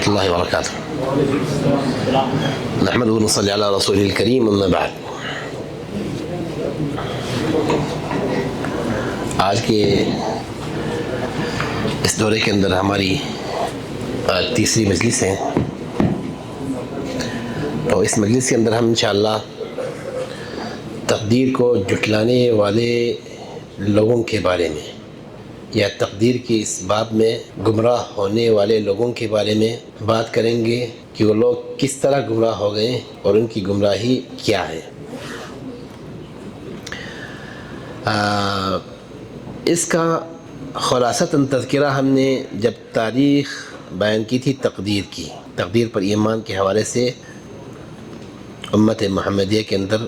ورحمۃ اللہ وبرکاتہ نحمدہ ونصلی علی رسولہ الکریم اما بعد۔ آج کے اس دورے کے اندر ہماری تیسری مجلس ہے، تو اس مجلس کے اندر ہم انشاءاللہ تقدیر کو جھٹلانے والے لوگوں کے بارے میں یا تقدیر کی اس باب میں گمراہ ہونے والے لوگوں کے بارے میں بات کریں گے کہ وہ لوگ کس طرح گمراہ ہو گئے اور ان کی گمراہی کیا ہے۔ اس کا خلاصتاً تذکرہ ہم نے جب تاریخ بیان کی تھی تقدیر پر ایمان کے حوالے سے امت محمدیہ کے اندر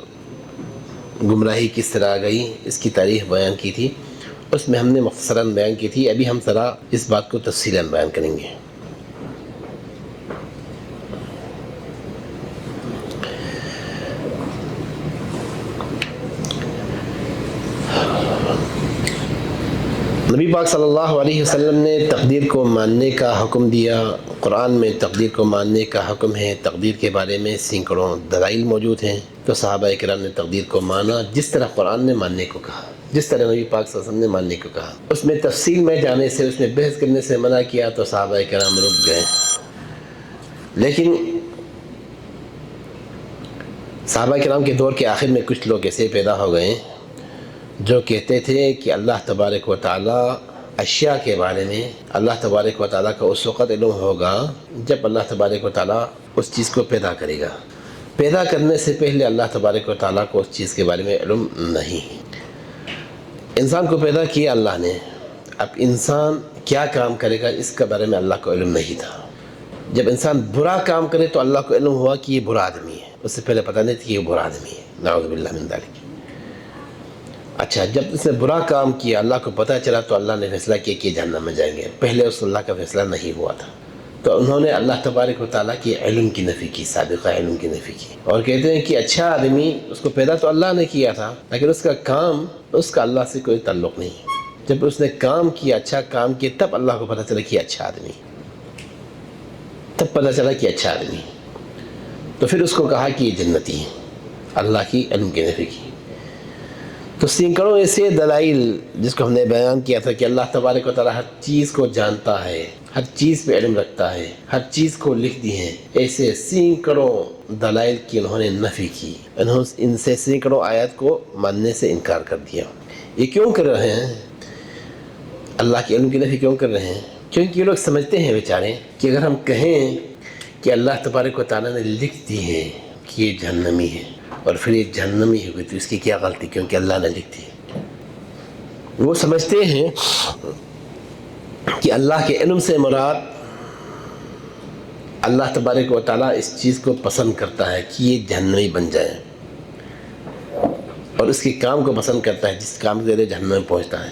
گمراہی کس طرح آ گئی، اس کی تاریخ بیان کی تھی، اس میں ہم نے مختصراً بیان کی تھی۔ ابھی ہم ذرا اس بات کو تفصیلاً بیان کریں گے۔ نبی پاک صلی اللہ علیہ وسلم نے تقدیر کو ماننے کا حکم دیا۔ قرآن میں تقدیر کو ماننے کا حکم ہے، تقدیر کے بارے میں سینکڑوں دلائل موجود ہیں، تو صحابہ کرام نے تقدیر کو مانا جس طرح قرآن نے ماننے کو کہا، جس طرح نبی پاک صلی اللہ علیہ وسلم نے ماننے کو کہا۔ اس میں تفصیل میں جانے سے، اس میں بحث کرنے سے منع کیا تو صحابہ کرام رک گئے۔ لیکن صحابہ کرام کے دور کے آخر میں کچھ لوگ ایسے پیدا ہو گئے جو کہتے تھے کہ اللہ تبارک و تعالیٰ اشیاء کے بارے میں، اللہ تبارک و تعالیٰ کا اس وقت علم ہوگا جب اللہ تبارک و تعالیٰ اس چیز کو پیدا کرے گا۔ پیدا کرنے سے پہلے اللہ تبارک و تعالیٰ کو اس چیز کے بارے میں علم نہیں۔ انسان کو پیدا کیا اللہ نے، اب انسان کیا کام کرے گا اس کے بارے میں اللہ کو علم نہیں تھا۔ جب انسان برا کام کرے تو اللہ کو علم ہوا کہ یہ برا آدمی ہے، اس سے پہلے پتہ نہیں تھا کہ یہ برا آدمی ہے، نعوذ باللہ من ذالک۔ اچھا، جب اس نے برا کام کیا اللہ کو پتہ چلا تو اللہ نے فیصلہ کیا کہ جہنم میں جائیں گے، پہلے اس اللہ کا فیصلہ نہیں ہوا تھا۔ تو انہوں نے اللہ تبارک و تعالیٰ کے علم کی نفی کی، سابقہ علم کی نفی کی، اور کہتے ہیں کہ اچھا آدمی، اس کو پیدا تو اللہ نے کیا تھا لیکن اس کا کام، اس کا اللہ سے کوئی تعلق نہیں۔ جب اس نے کام کیا، اچھا کام کیا، تب اللہ کو پتہ چلا کہ اچھا آدمی، تب پتہ چلا کہ اچھا آدمی، تو پھر اس کو کہا کہ یہ جنتی ہے، اللہ کی علم کی نفی کی۔ تو سینکڑوں ایسے دلائل جس کو ہم نے بیان کیا تھا کہ اللہ تبارک و تعالیٰ ہر چیز کو جانتا ہے، ہر چیز پہ علم رکھتا ہے، ہر چیز کو لکھ دی ہیں، ایسے سینکڑوں دلائل کی انہوں نے نفی کی، انہوں ان سے سینکڑوں آیات کو ماننے سے انکار کر دیا۔ یہ کیوں کر رہے ہیں؟ اللہ کے علم کی نفی کیوں کر رہے ہیں؟ کیونکہ یہ لوگ سمجھتے ہیں بیچارے کہ اگر ہم کہیں کہ اللہ تبارک و تعالیٰ نے لکھ دی ہے کہ یہ جہنمی ہے اور پھر یہ جہنمی ہوئی تو اس کی کیا غلطی، کیونکہ اللہ نے لکھ دی۔ وہ سمجھتے ہیں کہ اللہ کے علم سے مراد اللہ تبارک و تعالیٰ اس چیز کو پسند کرتا ہے کہ یہ جہنمی بن جائے، اور اس کے کام کو پسند کرتا ہے جس کام کے ذریعے جہنم میں پہنچتا ہے۔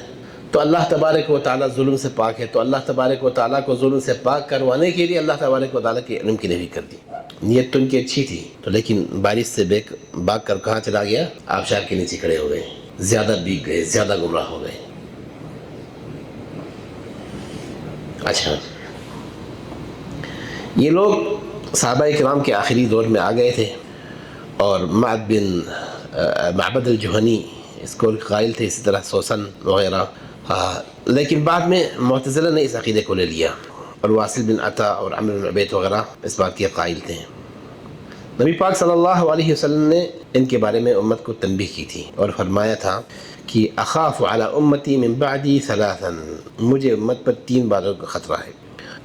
تو اللہ تبارک و تعالیٰ ظلم سے پاک ہے، تو اللہ تبارک و تعالیٰ کو ظلم سے پاک کروانے کے لیے اللہ تبارک و تعالیٰ کے علم کی نفی کر دی۔ نیت تو ان کی اچھی تھی، تو لیکن بارش سے بھاگ کر کہاں چلا گیا؟ آبشار کے نیچے کھڑے ہو گئے، زیادہ بھیگ گئے، زیادہ گمراہ ہو گئے۔ اچھا، یہ لوگ صحابہ کرام کے آخری دور میں آ گئے تھے، اور معبد الجہنی اس کو قائل تھے، اسی طرح سوسن وغیرہ، لیکن بعد میں معتزلہ نے اس عقیدے کو لے لیا، اور واصل بن عطا اور عمرو بن عبید وغیرہ اس بات کے قائل تھے۔ نبی پاک صلی اللہ علیہ وسلم نے ان کے بارے میں امت کو تنبیہ کی تھی اور فرمایا تھا کہ اخاف علی امتی من بعدی ثلاثا، مجھے امت پر 3 باتوں کا خطرہ ہے۔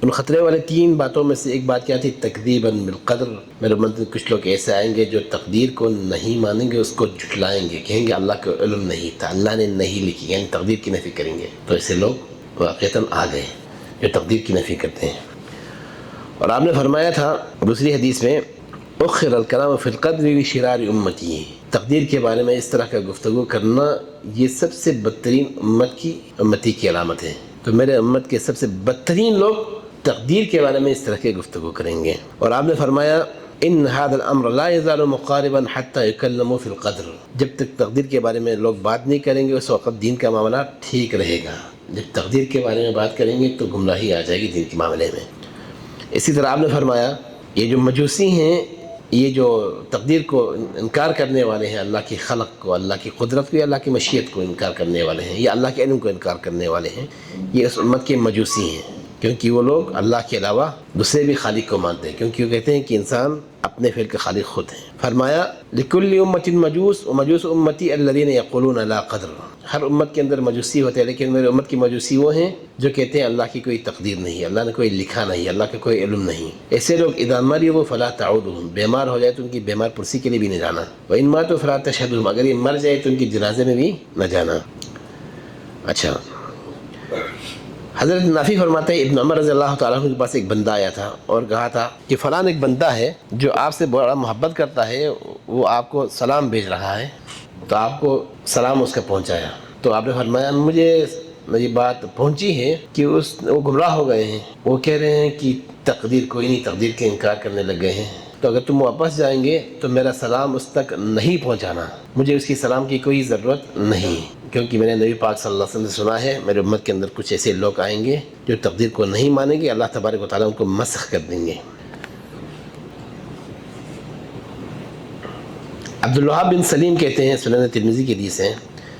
ان خطرے والے 3 باتوں میں سے ایک بات کیا تھی؟ تکذیبا بالقدر، میرے امت میں کچھ لوگ ایسے آئیں گے جو تقدیر کو نہیں مانیں گے، اس کو جھٹلائیں گے، کہیں گے اللہ کو علم نہیں تھا، اللہ نے نہیں لکھی، یعنی تقدیر کی نفی کریں گے۔ تو ایسے لوگ واقعتاً آ گئے جو تقدیر کی نفی کرتے ہیں۔ اور آپ نے فرمایا تھا دوسری حدیث میں، اخر الکلام فی القدر لشرار امتی، تقدیر کے بارے میں اس طرح کا گفتگو کرنا یہ سب سے بدترین امتی کی علامت ہے۔ تو میرے امت کے سب سے بدترین لوگ تقدیر کے بارے میں اس طرح کے گفتگو کریں گے۔ اور آپ نے فرمایا ان هذا الامر لا يزال مقاربا حتى يكلموا في القدر، جب تک تقدیر کے بارے میں لوگ بات نہیں کریں گے اس وقت دین کا معاملہ ٹھیک رہے گا۔ جب تقدیر کے بارے میں بات کریں گے تو گمراہی آ جائے گی دین کے معاملے میں۔ اسی طرح آپ نے فرمایا یہ جو مجوسی ہیں، یہ جو تقدیر کو انکار کرنے والے ہیں، اللہ کی خلق کو، اللہ کی قدرت کو یا اللہ کی مشیت کو انکار کرنے والے ہیں، یا اللہ کے علم کو انکار کرنے والے ہیں، یہ اس امت کے مجوسی ہیں، کیونکہ وہ لوگ اللہ کے علاوہ دوسرے بھی خالق کو مانتے ہیں، کیونکہ وہ کہتے ہیں کہ انسان اپنے فعل کے خالق خود ہیں۔ فرمایا لکل امت مجوس ومجوس امتی الذین یقولون لا قدر، ہر امت کے اندر مجوسی ہوتے ہیں، لیکن میرے امت کی مجوسی وہ ہیں جو کہتے ہیں اللہ کی کوئی تقدیر نہیں، اللہ نے کوئی لکھا نہیں، اللہ کا کوئی علم نہیں۔ ایسے لوگ اذا مریضوا فلا تعودهم، بیمار ہو جائے تو ان کی بیمار پرسی کے لیے بھی نہ جانا، وان ماتوا فلا تشهدهم، اگر یہ مر جائے تو ان کی جنازے میں بھی نہ جانا۔ اچھا، حضرت نافع فرماتے ہیں ابن عمر رضی اللہ تعالیٰ عنہ کے پاس ایک بندہ آیا تھا اور کہا تھا کہ فلاں ایک بندہ ہے جو آپ سے بڑا محبت کرتا ہے، وہ آپ کو سلام بھیج رہا ہے، تو آپ کو سلام اس کا پہنچایا۔ تو آپ نے فرمایا مجھے یہ بات پہنچی ہے کہ وہ گمراہ ہو گئے ہیں، وہ کہہ رہے ہیں کہ تقدیر کوئی نہیں، تقدیر کے انکار کرنے لگ گئے ہیں، تو اگر تم واپس جائیں گے تو میرا سلام اس تک نہیں پہنچانا، مجھے اس کی سلام کی کوئی ضرورت نہیں، کیونکہ میں نے نبی پاک صلی اللہ علیہ وسلم سے سنا ہے میرے امت کے اندر کچھ ایسے لوگ آئیں گے جو تقدیر کو نہیں مانیں گے، اللہ تبارک و تعالیٰ ان کو مسخ کر دیں گے۔ عبدالوہاب بن سلیم کہتے ہیں، سنن ترمذی کی حدیث ہے،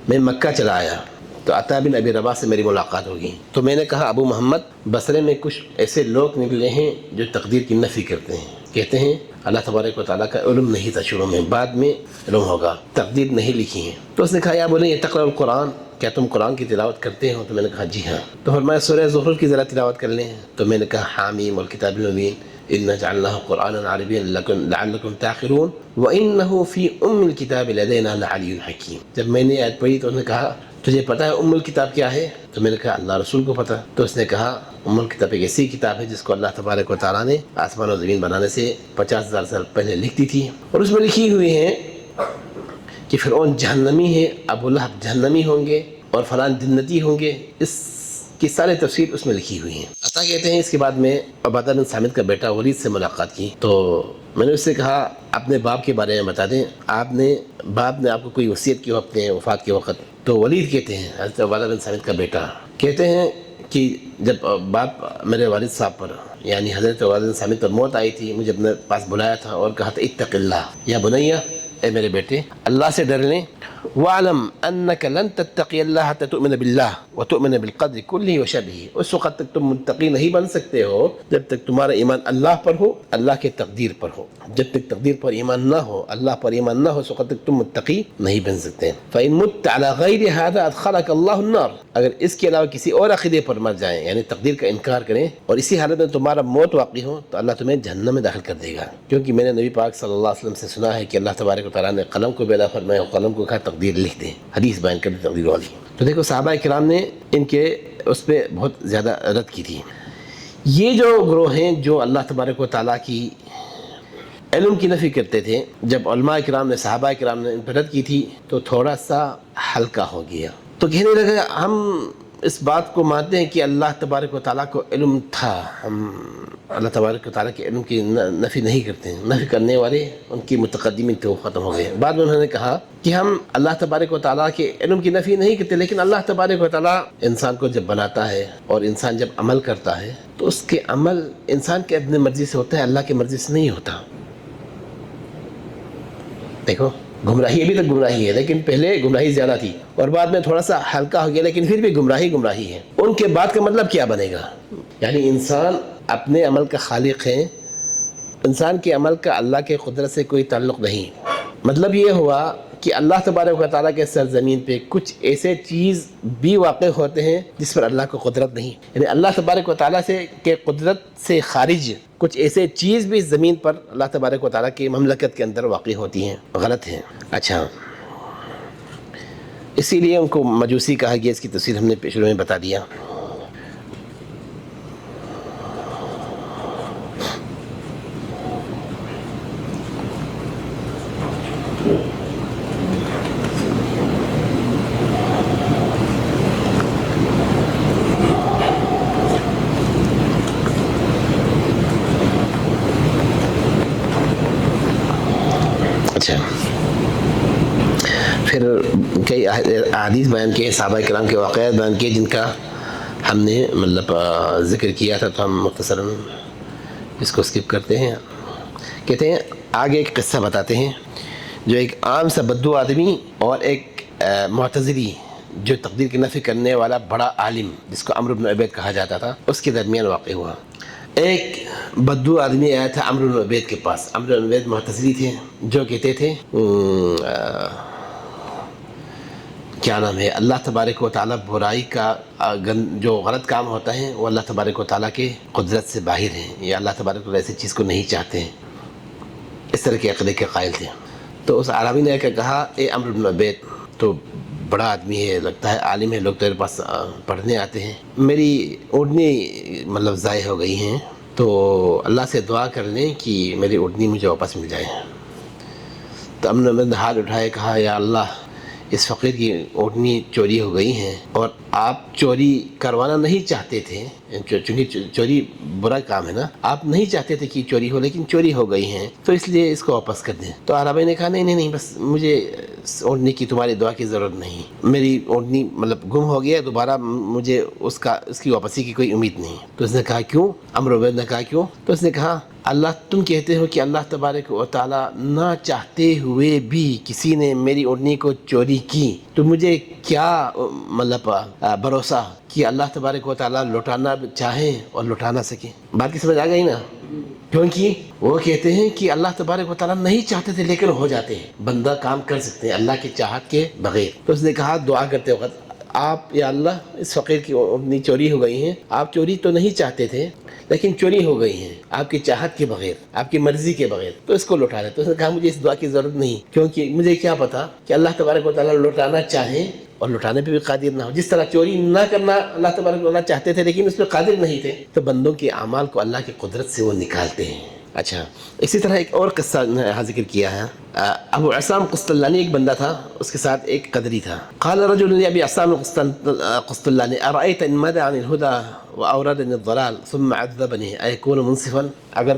میں مکہ چلا آیا تو عطا بن ابی رباح سے میری ملاقات ہوگی، تو میں نے کہا ابو محمد بصرے میں کچھ ایسے لوگ نکلے ہیں جو تقدیر کی نفی کرتے ہیں، کہتے ہیں اللہ تبارک و تعالیٰ کا علم نہیں تھا شروع میں، بعد میں علم ہوگا، تقدیر نہیں لکھی ہے۔ تو اس نے کہا یا بنی تقرأ القرآن، کیا تم قرآن کی تلاوت کرتے ہو؟ تو میں نے کہا جی ہاں۔ تو فرمایا سورہ زخرف کی ذرا تلاوت کر لیں، تو میں نے کہا حامیم والکتاب المبین انا جعلناه قرآنا عربیا لعلکم تعقلون وانه فی ام الکتاب لدینا لعلی حکیم۔ جب میں نے آیت پڑھی تو اس نے کہا تجھے پتہ ہے ام الکتاب کیا ہے؟ تو میں نے کہا اللہ رسول کو پتہ۔ تو اس نے کہا ام الکتاب ایک ایسی کتاب ہے جس کو اللہ تبارک و تعالیٰ نے آسمان و زمین بنانے سے 50,000 سال پہلے لکھ دی تھی، اور اس میں لکھی ہوئی ہیں کہ فرعون جہنمی ہے، ابو لہب جہنمی ہوں گے، اور فلان جنتی ہوں گے، اس کی سارے تفصیل اس میں لکھی ہوئی ہیں۔ عطا کہتے ہیں اس کے بعد میں عبادہ بن صامت کا بیٹا ولید سے ملاقات کی، تو میں نے اس سے کہا اپنے باپ کے بارے میں بتا دیں، باپ نے آپ کو کوئی وصیت کی ہو اپنے وفات کے وقت؟ تو ولید کہتے ہیں، حضرت عبادہ بن صامت کا بیٹا کہتے ہیں کہ جب باپ میرے والد صاحب پر یعنی حضرت عبادہ بن صامت پر موت آئی تھی، مجھے اپنے پاس بلایا تھا اور کہا تھا اتق اللہ یا بنیہ، اے میرے بیٹے اللہ سے ڈر لیں، وَعْلَمْ أَنَّكَ لَن تَتَّقِيَ اللَّهَ حَتَّى تُؤْمِنَ بِاللَّهِ وَتُؤْمِنَ بِالْقَدْرِ كُلِّهِ وَشَرِّهِ، اس وقت تک تم متقی نہیں بن سکتے ہو جب تک تمہارا ایمان اللہ پر ہو، اللہ کے تقدیر پر ہو، جب تک تقدیر پر ایمان نہ ہو، اللہ پر ایمان نہ ہو، اس وقت تک تم متقی نہیں بن سکتے۔ فَإِن مُتَّ عَلَى غَيْرِ هَذَا أَدْخَلَكَ اللَّهُ النَّارِ، اگر اس کے علاوہ کسی اور عقیدے پر مر جائیں یعنی تقدیر کا انکار کریں اور اسی حالت میں تمہارا موت واقع ہو تو اللہ تمہیں جہنم میں داخل کر دے گا، کیونکہ میں نے نبی پاک صلی اللہ علیہ وسلم سے سنا ہے کہ اللہ تبارک و تعالیٰ نے قلم کو پیدا فرمایا اور قلم کو کہا تقدیر لکھ دے، حدیث بیان کر دی تقدیر والی۔ تو دیکھو صحابہ کرام نے ان کے اس پہ بہت زیادہ رد کی تھی۔ یہ جو گروہ ہیں جو اللہ تبارک و تعالیٰ کی علم کی نفی کرتے تھے، جب علماء کرام نے صحابہ کرام نے ان پر رد کی تھی تو تھوڑا سا ہلکا ہو گیا، تو کہنے لگا ہم اس بات کو مانتے ہیں کہ اللہ تبارک و تعالیٰ کو علم تھا، ہم اللہ تبارک و تعالیٰ کے علم کی نفی نہیں کرتے ہیں، نفی کرنے والے ان کی متقدمین تو ختم ہو گئے۔ بعد میں انہوں نے کہا کہ ہم اللہ تبارک و تعالیٰ کے علم کی نفی نہیں کرتے، لیکن اللہ تبارک و تعالیٰ انسان کو جب بناتا ہے اور انسان جب عمل کرتا ہے تو اس کے عمل انسان کے اپنے مرضی سے ہوتا ہے، اللہ کی مرضی سے نہیں ہوتا۔ دیکھو گمراہی ابھی تک گمراہی ہے، لیکن پہلے گمراہی زیادہ تھی اور بعد میں تھوڑا سا ہلکا ہو گیا، لیکن پھر بھی گمراہی ہے۔ ان کے بعد کا مطلب کیا بنے گا؟ یعنی انسان اپنے عمل کا خالق ہے، انسان کے عمل کا اللہ کے قدرت سے کوئی تعلق نہیں۔ مطلب یہ ہوا کہ اللہ تبارک و تعالیٰ کے سرزمین پہ کچھ ایسے چیز بھی واقع ہوتے ہیں جس پر اللہ کو قدرت نہیں، یعنی اللہ تبارک و تعالیٰ سے کے قدرت سے خارج کچھ ایسے چیز بھی زمین پر اللہ تبارک و تعالیٰ کی مملکت کے اندر واقع ہوتی ہیں، غلط ہیں۔ اچھا، اسی لیے ان کو مجوسی کہا گیا، اس کی تفصیل ہم نے شروع میں بتا دیا۔ اچھا، پھر کئی احادیث بیان کیے، صحابہ کرام کے واقعات بیان کیے جن کا ہم نے ذکر کیا تھا، تو ہم مختصراً اس کو اسکپ کرتے ہیں. کہتے ہیں آگے ایک قصہ بتاتے ہیں جو ایک عام سا بدو آدمی اور ایک معتزلی جو تقدیر کی نفی کرنے والا بڑا عالم جس کو عمرو بن عبید کہا جاتا تھا اس کے درمیان واقع ہوا. ایک بدو آدمی آیا تھا عمرو بن عبید کے پاس. عمرو بن عبید معتزلی تھے جو کہتے تھے کیا نام ہے اللہ تبارک و تعالیٰ برائی کا جو غلط کام ہوتا ہے وہ اللہ تبارک و تعالیٰ کے قدرت سے باہر ہیں یا اللہ تبارک و تعالیٰ ایسی چیز کو نہیں چاہتے ہیں. اس طرح کے عقیدے کے قائل تھے. تو اس عربی نے کہا اے عمرو بن عبید تو بڑا آدمی ہے لگتا ہے عالم ہے لوگ تیرے پاس پڑھنے آتے ہیں میری اونٹنی مطلب ضائع ہو گئی ہیں تو اللہ سے دعا کر لیں کہ میری اونٹنی مجھے واپس مل جائے. تو عمرو بن عبید ہاتھ اٹھائے کہا یا اللہ اس فقیر کی اونٹنی چوری ہو گئی ہیں اور آپ چوری کروانا نہیں چاہتے تھے چونکہ چوری برا کام ہے نا آپ نہیں چاہتے تھے کہ چوری ہو لیکن چوری ہو گئی ہیں تو اس لیے اس کو واپس کر دیں. تو عربی نے کہا نہیں بس مجھے اونٹنی کی تمہاری دعا کی ضرورت نہیں میری اونٹنی مطلب گم ہو گیا دوبارہ مجھے اس کی واپسی کی کوئی امید نہیں. تو اس نے کہا کیوں؟ عمرو بن عبید نے کہا کیوں؟ تو اس نے کہا اللہ تم کہتے ہو کہ اللہ تبارک و تعالیٰ نہ چاہتے ہوئے بھی کسی نے میری اونٹنی کو چوری کی تو مجھے کیا مطلب بھروسہ کہ اللہ تبارک و تعالیٰ لوٹانا چاہیں اور لوٹا نہ سکیں. بات کی سمجھ آ گئی نا؟ کیونکہ وہ کہتے ہیں کہ اللہ تبارک و تعالیٰ نہیں چاہتے تھے لیکن ہو جاتے ہیں بندہ کام کر سکتے ہیں اللہ کی چاہت کے بغیر. تو اس نے کہا دعا کرتے وقت آپ یا اللہ اس فقیر کی اونٹنی چوری ہو گئی ہیں آپ چوری تو نہیں چاہتے تھے لیکن چوری ہو گئی ہیں آپ کی چاہت کے بغیر آپ کی مرضی کے بغیر تو اس کو لوٹا لیں. تو اس نے کہا مجھے اس دعا کی ضرورت نہیں کیونکہ مجھے کیا پتا کہ اللہ تبارک و تعالیٰ لوٹانا چاہیں اور لوٹانے پہ بھی قادر نہ ہو. جس طرح چوری نہ کرنا اللہ تبارک و تعالیٰ چاہتے تھے لیکن اس پہ قادر نہیں تھے تو بندوں کے اعمال کو اللہ کی قدرت سے وہ نکالتے ہیں. اچھا اسی طرح ایک اور قصہ یہاں ذکر کیا ہے. ابو عصام قسطلانی ایک بندہ تھا اس کے ساتھ ایک قدری تھا. قال رجل لأبي عصام قسطلانی أرأيت إن مدى عن الهدى وأوردني الضلال ثم عذبني أيكون منصفا؟ اگر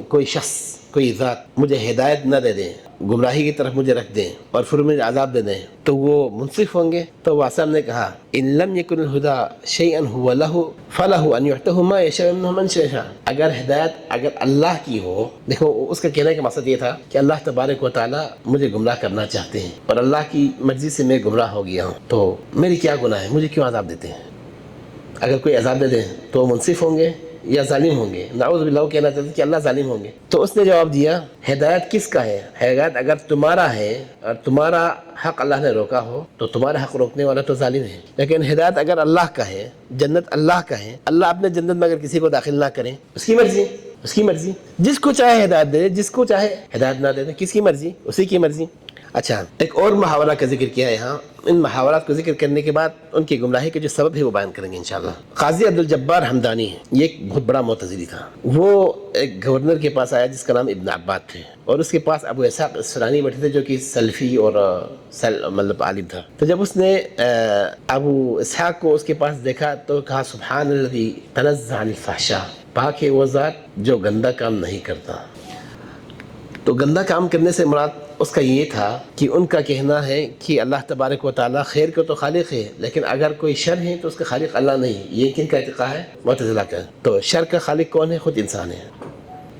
کوئی شخص کوئی ذات مجھے ہدایت نہ دے دیں گمراہی کی طرف مجھے رکھ دیں اور پھر مجھے عذاب دے دیں تو وہ منصف ہوں گے؟ تو عصام نے کہا ان لم يكن الهدى شيئا هو له فله ان يعطه ما يشاء منه من شاء. اگر ہدایت اگر اللہ کی ہو دیکھو اس کا کہنے کا مقصد یہ تھا کہ اللہ تبارک و تعالیٰ مجھے گمراہ کرنا چاہتے ہیں اور اللہ کی مرضی سے میں گمراہ ہو گیا ہوں تو میری کیا گناہ ہے مجھے کیوں عذاب دیتے ہیں؟ اگر کوئی عذاب دے دیں تو منصف ہوں گے یا ظالم ہوں گے؟ نعوذ باللہ وہ کہنا چاہتے کہ اللہ ظالم ہوں گے. تو اس نے جواب دیا ہدایت کس کا ہے؟ ہدایت اگر تمہارا ہے اور تمہارا حق اللہ نے روکا ہو تو تمہارا حق روکنے والا تو ظالم ہے. لیکن ہدایت اگر اللہ کا ہے جنت اللہ کا ہے اللہ اپنے جنت میں اگر کسی کو داخل نہ کرے اس کی مرضی جس کو چاہے ہدایت دے جس کو چاہے ہدایت نہ دے کس کی مرضی؟ اسی کی مرضی. اچھا ایک اور محاورہ کا ذکر کیا ہے یہاں. ان محاورات کو ذکر کرنے کے بعد ان کی گمراہی کے جو سبب ہے وہ بیان کریں گے انشاءاللہ. قاضی عبدالجبار حمدانی ہے یہ ایک بہت بڑا معتزلی تھا. وہ ایک گورنر کے پاس آیا جس کا نام ابن عباد تھے اور اس کے پاس ابو اسحاق اصفہانی بیٹھے تھے جو کہ سلفی اور مطلب عالم تھا. تو جب اس نے ابو اسحاق کو اس کے پاس دیکھا تو کہا سبحان الذی تنزہ عن الفحشاء پاک ہے وہ ذات جو گندہ کام نہیں کرتا. تو گندہ کام کرنے سے مراد اس کا یہ تھا کہ ان کا کہنا ہے کہ اللہ تبارک و تعالیٰ خیر کو تو خالق ہے لیکن اگر کوئی شر ہے تو اس کا خالق اللہ نہیں. یہ کن کا ارتقا ہے؟ معتزلہ کا. تو شر کا خالق کون ہے؟ خود انسان ہے.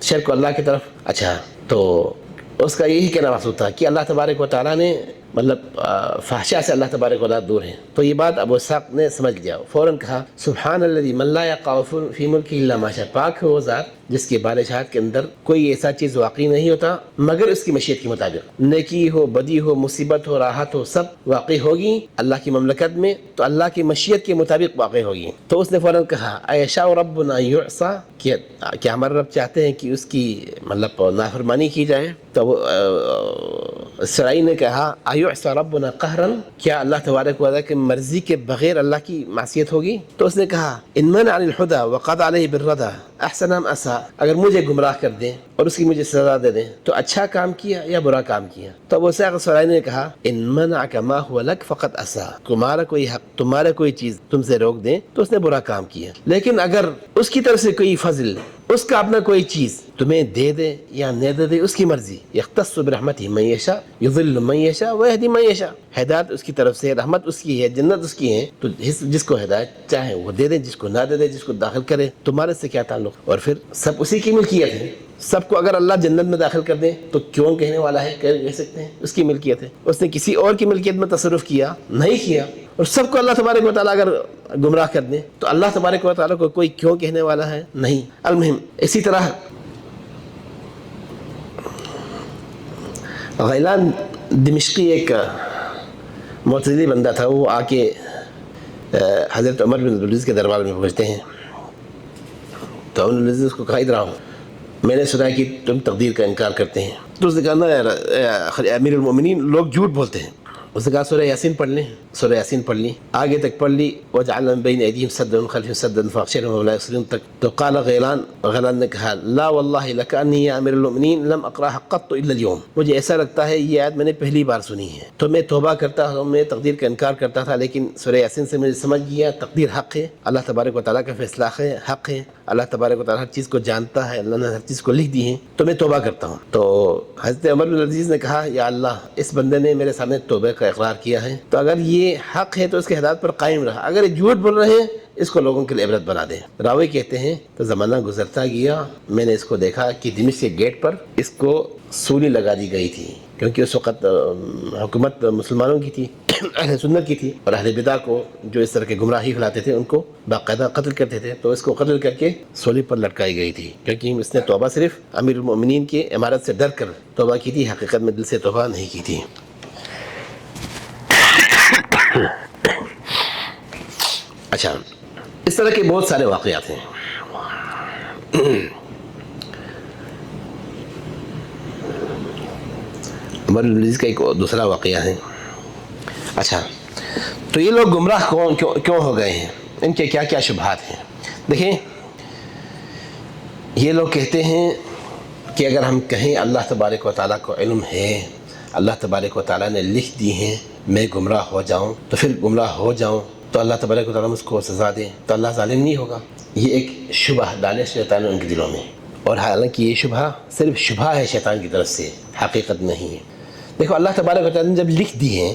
شر کو اللہ کی طرف. اچھا تو اس کا یہی کہنا مقصود تھا کہ اللہ تبارک و تعالیٰ نے مطلب فحشاء سے اللہ تبارک و تعالیٰ دور ہیں. تو یہ بات ابو اسحاق نے سمجھ لیا فوراً کہا سبحان الذی من لا یقع فی ملکہ الا ما شاء پاک ہے وہ ذات جس کے بادشاہت کے اندر کوئی ایسا چیز واقع نہیں ہوتا مگر اس کی مشیت کے مطابق. نیکی ہو بدی ہو مصیبت ہو راحت ہو سب واقع ہوگی اللہ کی مملکت میں تو اللہ کی مشیت کے مطابق واقع ہوگی. تو اس نے فوراً کہا ایشاء ربنا یعصى کہ ہمارے رب چاہتے ہیں کہ اس کی مطلب نافرمانی کی جائے. تو اسرائیل نے کہا ایعصى ربنا قہرا کیا اللہ تبارک و تعالیٰ کی مرضی کے بغیر اللہ کی معصیت ہوگی؟ تو اس نے کہا ان منع عن الہدى وقضى علیہ بالردى احسن ام اساء اگر مجھے گمراہ کر دیں اور اس کی مجھے سزا دے دیں تو اچھا کام کیا یا برا کام کیا؟ تو ابو اسحاق اسفہانی نے کہا ان منعک ما هو لک فقط اساء تمہارا کوئی حق تمہارا کوئی چیز تم سے روک دیں تو اس نے برا کام کیا لیکن اگر اس کی طرف سے کوئی فضل اس کا اپنا کوئی چیز تمہیں دے دے یا نہ دے دے اس کی مرضی. یختص برحمتہ من یشاء یضل من یشاء ویہدی من یشاء. ہدایت اس کی طرف سے، رحمت اس کی ہے، جنت اس کی ہے، تو جس کو ہدایت چاہے وہ دے دے، جس کو نہ دے دے، جس کو داخل کرے. تمہارے سے کیا تعلق؟ اور پھر سب اسی کی ملکیت ہے. سب کو اگر اللہ جنت میں داخل کر دے تو کیوں کہنے والا ہے؟ کہہ سکتے ہیں اس کی ملکیت ہے. اس نے کسی اور کی ملکیت میں تصرف کیا نہیں کیا. اور سب کو اللہ تبارک و تعالیٰ اگر گمراہ کر دیں تو اللہ تبارک و تعالیٰ کو کوئی کیوں کہنے والا ہے؟ نہیں. المہم اسی طرح غیلان دمشقی ایک معتزلی بندہ تھا. وہ آ کے حضرت عمر بن عبدالعزیز کے دربار میں پہنچتے ہیں. تو عمر بن عبدالعزیز کو کہا ادھر آؤ، میں نے سنا کہ تم تقدیر کا انکار کرتے ہیں. تو اس نے کہا نا امیر المومنین، لوگ جھوٹ بولتے ہیں. اس نے کہا سورہ یاسین پڑھ لیں. سورہ یاسین پڑھ لی، آگے تک پڑھ لی. وَجَعَلْنَا مِن بَيْنِ أَيْدِيهِمْ سَدًّا وَمِن خَلْفِهِمْ سَدًّا فَأَغْشَيْنَاهُمْ فَهُمْ لَا يُبْصِرُونَ تک. تو قال غیلان نے کہا لا واللہ لَكَأَنِّي يَا أَمِيرَ الْمُؤْمِنِينَ لَمْ أَقْرَأْهَا قَطُّ إِلَّا الْيَوْمَ. مجھے ایسا لگتا ہے یہ آیت میں نے پہلی بار سنی ہے. تو میں توبہ کرتا ہوں، میں تقدیر کا انکار کرتا تھا، لیکن سورہ یاسین سے مجھے سمجھ گیا تقدیر حق ہے، اللہ تبارک و تعالیٰ کا فیصلہ ہے، حق ہے. اللہ تبارک و تعالیٰ ہر چیز کو جانتا ہے، اللہ نے ہر چیز کو لکھ دی ہے، تو میں توبہ کرتا ہوں. تو حضرت عمر بن عزیز نے کہا یا اللہ، اس بندے نے میرے سامنے توبہ کا اقرار کیا ہے، تو اگر یہ حق ہے تو اس کے ہدایت پر قائم رہا، اگر یہ جھوٹ بول رہے ہیں اس کو لوگوں کے لیے عبرت بنا دیں. راوی کہتے ہیں تو زمانہ گزرتا گیا، میں نے اس کو دیکھا کہ دمشق کے گیٹ پر اس کو سولی لگا دی گئی تھی، کیونکہ اس وقت حکومت مسلمانوں کی تھی، اہل سنت کی تھی، اور اہل بدع کو جو اس طرح کے گمراہی پھیلاتے تھے ان کو باقاعدہ قتل کرتے تھے. تو اس کو قتل کر کے سولی پر لٹکائی گئی تھی، کیونکہ اس نے توبہ صرف امیر المؤمنین کی امارت سے ڈر کر توبہ کی تھی، حقیقت میں دل سے توبہ نہیں کی تھی. اچھا، اس طرح کے بہت سارے واقعات ہیں. عمر بن عزیز کا ایک دوسرا واقعہ ہے. اچھا، تو یہ لوگ گمراہ کیوں ہو گئے ہیں؟ ان کے کیا کیا شبہات ہیں؟ دیکھیں، یہ لوگ کہتے ہیں کہ اگر ہم کہیں اللہ تبارک و تعالیٰ کو علم ہے، اللہ تبارک و تعالیٰ نے لکھ دی ہیں، میں گمراہ ہو جاؤں تو پھر گمراہ ہو جاؤں تو اللہ تبارک و تعالیٰ مجھ کو سزا دے تو اللہ ظالم نہیں ہوگا. یہ ایک شبہ ڈالے شیطان نے ان کے دلوں میں، اور حالانکہ یہ شبہ صرف شبہ ہے شیطان کی طرف سے، حقیقت نہیں ہے. دیکھو، اللہ تبارک و تعالیٰ نے جب لکھ دی ہیں،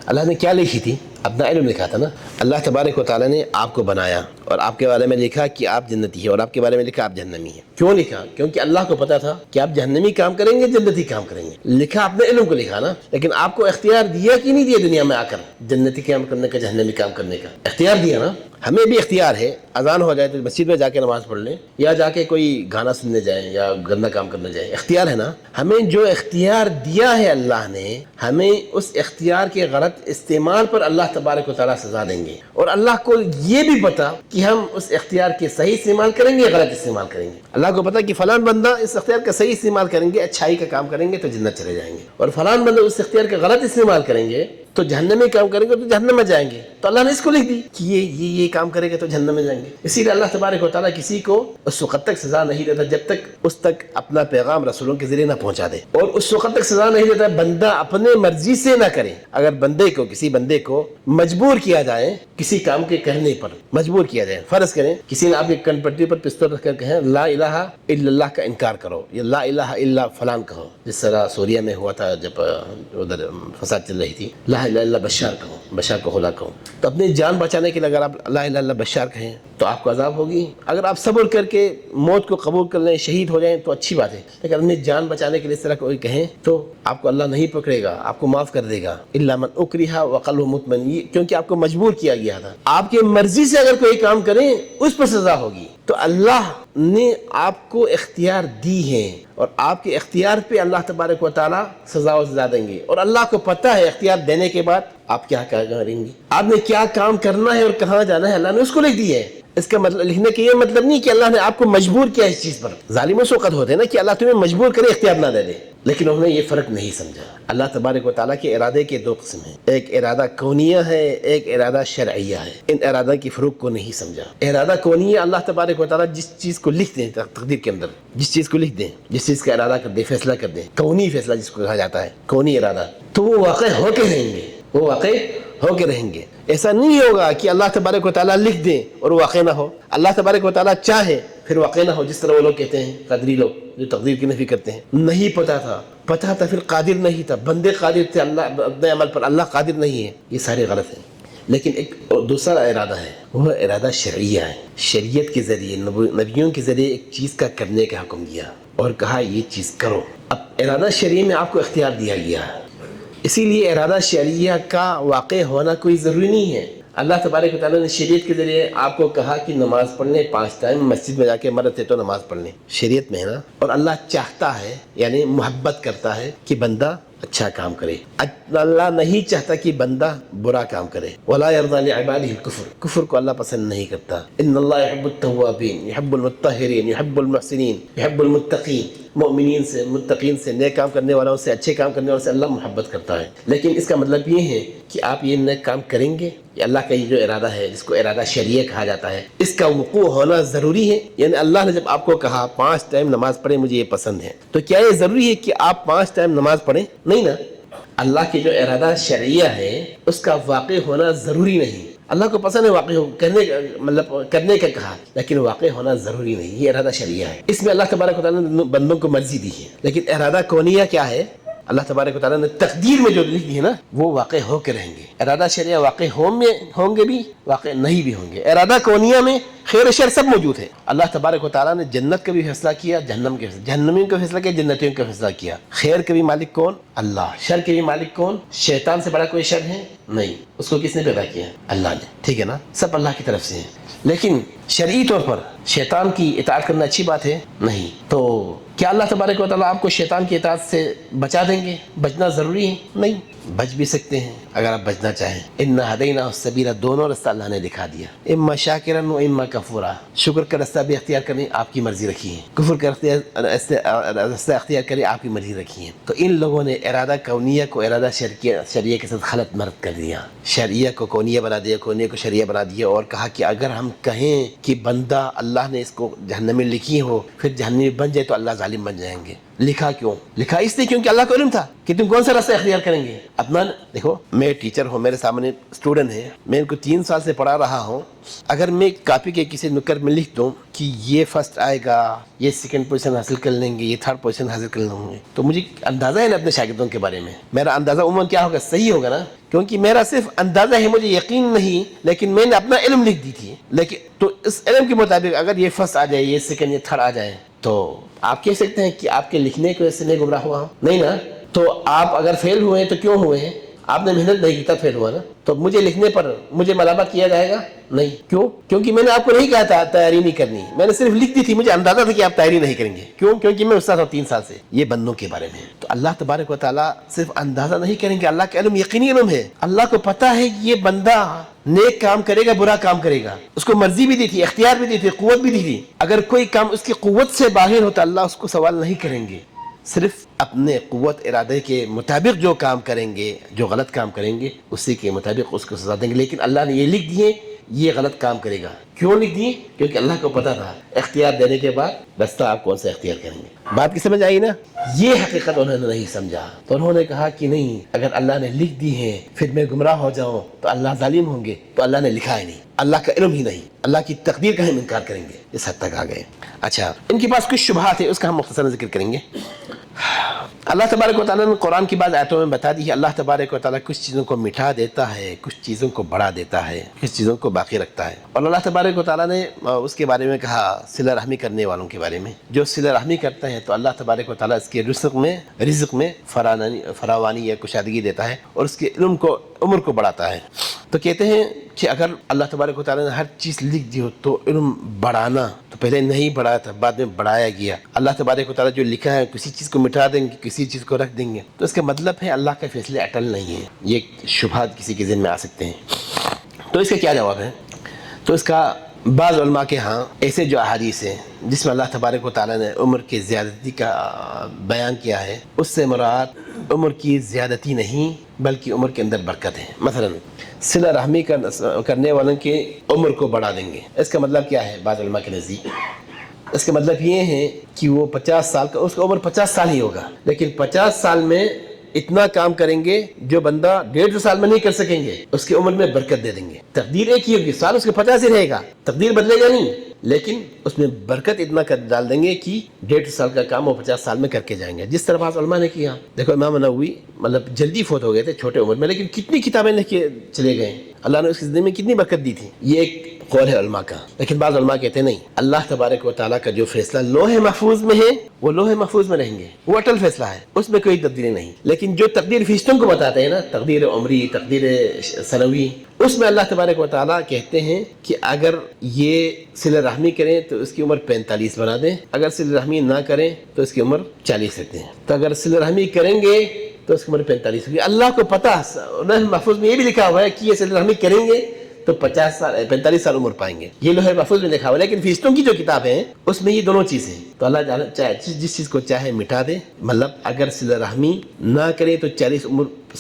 اللہ نے کیا لکھی تھی؟ اپنا علم لکھا تھا نا. اللہ تبارک و تعالیٰ نے آپ کو بنایا اور آپ کے بارے میں لکھا کہ آپ جنتی ہیں، اور آپ کے بارے میں لکھا آپ جہنمی ہیں. کیوں لکھا؟ کیونکہ اللہ کو پتا تھا کہ آپ جہنمی کام کریں گے، جنتی کام کریں گے. لکھا اپنے علم کو لکھا نا، لیکن آپ کو اختیار دیا کہ نہیں دیا دنیا میں آ کر جنتی کام کرنے کا، جہنمی کام کرنے کا؟ اختیار دیا نا. ہمیں بھی اختیار ہے، اذان ہو جائے تو مسجد میں جا کے نماز پڑھ لیں، یا جا کے کوئی گانا سننے جائیں یا گندا کام کرنے جائیں. اختیار ہے نا. ہمیں جو اختیار دیا ہے اللہ نے، ہمیں اس اختیار کے غلط استعمال پر اللہ تبارک و تعالیٰ سزا دیں گے. اور اللہ کو یہ بھی پتا کہ ہم اس اختیار کے صحیح استعمال کریں گے یا غلط استعمال کریں گے. اللہ کو پتا کہ فلان بندہ اس اختیار کا صحیح استعمال کریں گے، اچھائی کا کام کریں گے تو جنت چلے جائیں گے، اور فلان بندہ اس اختیار کا غلط استعمال کریں گے تو جہنم میں کام کریں گے تو جہنم میں جائیں گے. تو اللہ نے اس کو لکھ دی کہ یہ کام کرے گا تو جہنم میں جائیں گے. اسی لیے اللہ تبارک و تعالیٰ کسی کو اس وقت تک سزا نہیں دیتا جب تک اس تک اپنا پیغام رسولوں کے ذریعے نہ پہنچا دے، اور اس وقت تک سزا نہیں دیتا بندہ اپنے مرضی سے نہ کرے. اگر کسی بندے کو مجبور کیا جائے کسی کام کے کرنے پر، مجبور کیا جائے، فرض کریں کسی نے آپ کے کن پٹی پر پستول رکھ کر کہیں لا الہ الا اللہ کا انکار کرو، یا لا الہ الا فلان کہو، جس طرح سوریہ میں ہوا تھا جب ادھر فساد چل رہی تھی، لا الہ الا بشار کہو، بشار کو خدا کہو. تو اپنی جان بچانے کے لیے اگر آپ لا الہ الا بشار کہیں تو آپ کو عذاب ہوگی. اگر آپ صبر کر کے موت کو قبول کر لیں، شہید ہو جائیں تو اچھی بات ہے، لیکن اپنی جان بچانے کے لیے اس طرح کوئی کہیں تو آپ کو اللہ نہیں پکڑے گا، آپ کو معاف کر دے گا. الا من اکرہ وقلبہ مطمئن، کیونکہ آپ کو مجبور کیا گیا تھا. آپ کی مرضی سے اگر کوئی کام کریں اس پر سزا ہوگی. تو اللہ نے آپ کو اختیار دی ہے، اور آپ کے اختیار پہ اللہ تبارک و تعالیٰ سزا و سزا دیں گے. اور اللہ کو پتہ ہے اختیار دینے کے بعد آپ کیا کریں گے، آپ نے کیا کام کرنا ہے اور کہاں جانا ہے، اللہ نے اس کو لکھ دی ہے. اس کا مطلب لکھنے کا یہ مطلب نہیں کہ اللہ نے آپ کو مجبور کیا اس چیز پر. ظالم اس وقت ہوتے ہیں نا کہ اللہ تمہیں مجبور کرے، اختیار نہ دے دے، لیکن انہوں نے یہ فرق نہیں سمجھا. اللہ تبارک و تعالیٰ کے ارادے کے دو قسم ہیں، ایک ارادہ کونیہ ہے، ایک ارادہ شرعیہ ہے. ان ارادہ کی فروق کو نہیں سمجھا. ارادہ کونیہ، اللہ تبارک و تعالیٰ جس چیز کو لکھ دیں تقدیر کے اندر، جس چیز کو لکھ دیں، جس چیز کا ارادہ کر دیں، فیصلہ کر دیں، کونی فیصلہ جس کو کہا جاتا ہے، کونی ارادہ، تو وہ واقع ہو کے رہیں گے، وہ واقع ہو کے رہیں گے. ایسا نہیں ہوگا کہ اللہ تبارک و تعالیٰ لکھ دیں اور واقع نہ ہو. اللہ تبارک و تعالیٰ چاہے پھر واقع نہ ہو جس طرح وہ لوگ کہتے ہیں قادری لوگ جو تقدیر کی نفی کرتے ہیں. نہیں پتا تھا پھر قادر نہیں تھا. بندے قادر تھے اللہ اپنے عمل پر, اللہ قادر نہیں ہے. یہ سارے غلط ہیں. لیکن ایک دوسرا ارادہ ہے, وہ ارادہ شرعیہ ہے. شریعت کے ذریعے نبیوں کے ذریعے ایک چیز کا کرنے کا حکم دیا اور کہا یہ چیز کرو. اب ارادہ شرعی میں آپ کو اختیار دیا گیا ہے, اسی لیے ارادہ شرعیہ کا واقع ہونا کوئی ضروری نہیں ہے. اللہ تبارک و تعالیٰ نے شریعت کے ذریعے آپ کو کہا کہ نماز پڑھ لیں 5 ٹائم, مسجد میں جا کے مرد ہے تو نماز پڑھ لیں, شریعت میں ہے نا. اور اللہ چاہتا ہے یعنی محبت کرتا ہے کہ بندہ اچھا کام کرے. اللہ نہیں چاہتا کہ بندہ برا کام کرے. ولا يرضى لعباده الكفر, کفر کو اللہ پسند نہیں کرتا. ان اللہ يحب التوابین يحب المطہرین يحب المحسنین يحب المتقین. مؤمنین سے, متقین سے, نیک کام کرنے والوں سے, اچھے کام کرنے والوں سے اللہ محبت کرتا ہے. لیکن اس کا مطلب یہ ہے کہ آپ یہ نیک کام کریں گے. یہ اللہ کا یہ جو ارادہ ہے جس کو ارادہ شرعیہ کہا جاتا ہے, اس کا وقوع ہونا ضروری ہے. یعنی اللہ نے جب آپ کو کہا 5 ٹائم نماز پڑھیں مجھے یہ پسند ہے, تو کیا یہ ضروری ہے کہ آپ 5 ٹائم نماز پڑھیں؟ نہیں نا. اللہ کی جو ارادہ شرعیہ ہے اس کا واقع ہونا ضروری نہیں. اللہ کو پسند ہے واقع کرنے کا, مطلب کرنے کا کہا, لیکن واقع ہونا ضروری نہیں. یہ ارادہ شرعیہ ہے. اس میں اللہ تبارک و تعالیٰ نے بندوں کو مرضی دی ہے. لیکن ارادہ کونیہ کیا ہے؟ اللہ تبارک و تعالیٰ نے تقدیر میں جو لکھ دی ہے نا وہ واقع ہو کے رہیں گے. ارادہ شرعیہ واقع ہوں گے بھی, واقع نہیں بھی ہوں گے. ارادہ کونیہ میں خیر و شر سب موجود ہے. اللہ تبارک و تعالیٰ نے جنت کا بھی فیصلہ کیا, جہنمیوں کا فیصلہ کیا, جنتیوں کا فیصلہ کیا. خیر کے بھی مالک کون؟ اللہ. شر کے بھی مالک کون؟ شیطان سے بڑا کوئی شر ہے نہیں. اس کو کس نے پیدا کیا؟ اللہ نے. ٹھیک ہے نا, سب اللہ کی طرف سے ہیں. لیکن شرعی طور پر شیطان کی اطاعت کرنا اچھی بات ہے نہیں. تو کیا اللہ تبارک و تعالیٰ آپ کو شیطان کی اطاعت سے بچا دیں گے؟ بچنا ضروری ہے؟ نہیں. بچ بھی سکتے ہیں اگر آپ بچنا چاہیں. انا ہدیناہ السبیل, دونوں رستہ اللہ نے دکھا دیا. اما شاکرا و اما کفورا, شکر کا رستہ بھی اختیار کریں آپ کی مرضی رکھی ہے, کفر کا رستہ اختیار کریں آپ کی مرضی رکھی ہے. تو ان لوگوں نے ارادہ کونیہ کو ارادہ شرعیہ کے ساتھ غلط مرد کر دیا. شرعیہ کو کونیہ بنا دیا, کونیہ کو شرعیہ بنا دیا, اور کہا کہ اگر ہم کہیں کہ بندہ اللہ نے اس کو جہنم میں لکھی ہو پھر جہنم میں بن جائے تو اللہ ظالم بن جائیں گے. لکھا کیوں؟ لکھا اس لیے کیونکہ اللہ کو علم تھا کہ تم کون سا راستہ اختیار کریں گے. اپنا دیکھو, میں ٹیچر ہوں, میرے سامنے اسٹوڈنٹ ہے, میں ان کو 3 سال سے پڑھا رہا ہوں. اگر میں کاپی کے کسی نکر میں لکھ دوں کہ یہ فرسٹ آئے گا, یہ سیکنڈ پوزیشن حاصل کر لیں گے, یہ تھرڈ پوزیشن حاصل کر لیں گے, تو مجھے اندازہ ہے نا اپنے شاگردوں کے بارے میں. میرا اندازہ عموماً کیا ہوگا؟ صحیح ہوگا نا, کیونکہ میرا صرف اندازہ ہے, مجھے یقین نہیں, لیکن میں نے اپنا علم لکھ دی تھی. لیکن تو اس علم کے مطابق اگر یہ فرسٹ آ جائے, یہ سیکنڈ, یہ تھرڈ آ جائے, تو آپ کہہ سکتے ہیں کہ آپ کے لکھنے کی وجہ سے میں گمراہ ہوا ہوں؟ نہیں نا. تو آپ اگر فیل ہوئے ہیں تو کیوں ہوئے ہیں؟ آپ نے محنت نہیں کی تب فیل ہوا نا. تو مجھے لکھنے پر مجھے ملامت کیا جائے گا؟ نہیں. کیوں؟ کیونکہ میں نے آپ کو نہیں کہا تھا تیاری نہیں کرنی, میں نے صرف لکھ دی تھی, مجھے اندازہ تھا کہ آپ تیاری نہیں کریں گے. کیوں؟ کیونکہ میں استاد ہوں 3 سال سے. یہ بندوں کے بارے میں. تو اللہ تبارک و تعالیٰ صرف اندازہ نہیں کریں گے, اللہ کا علم یقینی علم ہے. اللہ کو پتہ ہے کہ یہ بندہ نیک کام کرے گا, برا کام کرے گا. اس کو مرضی بھی دی تھی, اختیار بھی دی تھی, قوت بھی دی تھی. اگر کوئی کام اس کی قوت سے باہر ہوتا اللہ اس کو سوال نہیں کریں گے. صرف اپنے قوت ارادے کے مطابق جو کام کریں گے, جو غلط کام کریں گے اسی کے مطابق اس کو سزا دیں گے. لیکن اللہ نے یہ لکھ دیے یہ غلط کام کرے گا. کیوں لکھ دیے؟ کیونکہ اللہ کو پتا تھا اختیار دینے کے بعد رستہ آپ کون سا اختیار کریں گے. بات کی سمجھ آئی نا؟ یہ حقیقت انہوں نے نہیں سمجھا, تو انہوں نے کہا کہ نہیں, اگر اللہ نے لکھ دی ہے پھر میں گمراہ ہو جاؤں تو اللہ ظالم ہوں گے. تو اللہ نے لکھا ہی نہیں, اللہ کا علم ہی نہیں, اللہ کی تقدیر کا ہم انکار کریں گے. اس حد تک آ گئے. اچھا, ان کے پاس کچھ شبہات ہیں, اس کا ہم مختصر ذکر کریں گے. اللہ تبارک و تعالیٰ نے قرآن کی بعض آیتوں میں بتا دی ہے اللہ تبارک و تعالیٰ کچھ چیزوں کو مٹھا دیتا ہے, کچھ چیزوں کو بڑھا دیتا ہے, کچھ چیزوں کو باقی رکھتا ہے. اور اللہ تبارک و تعالیٰ نے اس کے بارے میں کہا صلہ رحمی کرنے والوں کے بارے میں. جو صلہ رحمی کرتے ہیں تو اللہ تبارک و تعالیٰ اس کے رزق میں فراوانی یا کشادگی دیتا ہے, اور اس کے علم کو, عمر کو بڑھاتا ہے. تو کہتے ہیں کہ اگر اللہ تبارک و تعالیٰ نے ہر چیز لکھ دی ہو تو علم بڑھانا تو پہلے نہیں بڑھایا تھا, بعد میں بڑھایا گیا. اللہ تبارک و تعالیٰ جو لکھا ہے کسی چیز کو مٹا دیں گے, کسی چیز کو رکھ دیں گے, تو اس کا مطلب ہے اللہ کے فیصلے اٹل نہیں ہیں. یہ شبہات کسی کے ذہن میں آ سکتے ہیں. تو اس کا کیا جواب ہے؟ تو اس کا بعض علماء کے ہاں ایسے جو احادیث ہیں جس میں اللہ تبارک و تعالیٰ نے عمر کی زیادتی کا بیان کیا ہے, اس سے مراد عمر کی زیادتی نہیں بلکہ عمر کے اندر برکت ہے. مثلا صلہ رحمی کرنے والوں کی عمر کو بڑھا دیں گے. اس کا مطلب کیا ہے بعض علماء کے نزدیک؟ اس کا مطلب یہ ہے کہ وہ 50 سال کا, اس کا عمر 50 سال ہی ہوگا, لیکن 50 سال میں اتنا کام کریں گے جو بندہ 150 سال میں نہیں کر سکیں گے، اس کی عمر میں برکت دے دیں گے۔ تقدیر ایک ہی ہوگی، سال اس کے 50 ہی رہے گا، تقدیر بدلے گا نہیں، لیکن اس میں برکت اتنا کر ڈال دیں گے کہ 150 سال کا کام وہ 50 سال میں کر کے جائیں گے، جس طرح بعض علماء نے کیا۔ دیکھو امام نووی مطلب جلدی فوت ہو گئے تھے چھوٹے عمر میں، لیکن کتنی کتابیں لکھ کے چلے گئے، اللہ نے اس کی زندگی میں کتنی برکت دی تھی۔ یہ ایک قول ہے علماء کا، لیکن بعض علماء کہتے ہیں نہیں، اللہ تبارک و تعالیٰ کا جو فیصلہ لوح محفوظ میں ہے وہ لوح محفوظ میں رہیں گے، وہ اٹل فیصلہ ہے، اس میں کوئی تبدیلی نہیں۔ لیکن جو تقدیر فرشتوں کو بتاتے ہیں نا، تقدیر عمری، تقدیر سنوی، اس میں اللہ تبارک و تعالیٰ کہتے ہیں کہ اگر یہ صلہ رحمی کریں تو اس کی عمر 45 بنا دیں، اگر صلہ رحمی نہ کریں تو اس کی عمر 40 رکھ دیں۔ تو اگر صلہ رحمی کریں گے تو اس کی عمر 45 ہوگی۔ اللہ کو پتہ، لوح محفوظ میں یہ بھی لکھا ہوا ہے کہ یہ صلہ رحمی کریں گے تو 45 سال عمر پائیں گے، یہ لوح محفوظ میں لکھا ہوا ہے۔ لیکن فرشتوں کی جو کتاب ہے اس میں یہ دونوں چیزیں، تو اللہ چاہے جس چیز کو چاہے مٹا دے، مطلب اگر صلہ رحمی نہ کریں تو 40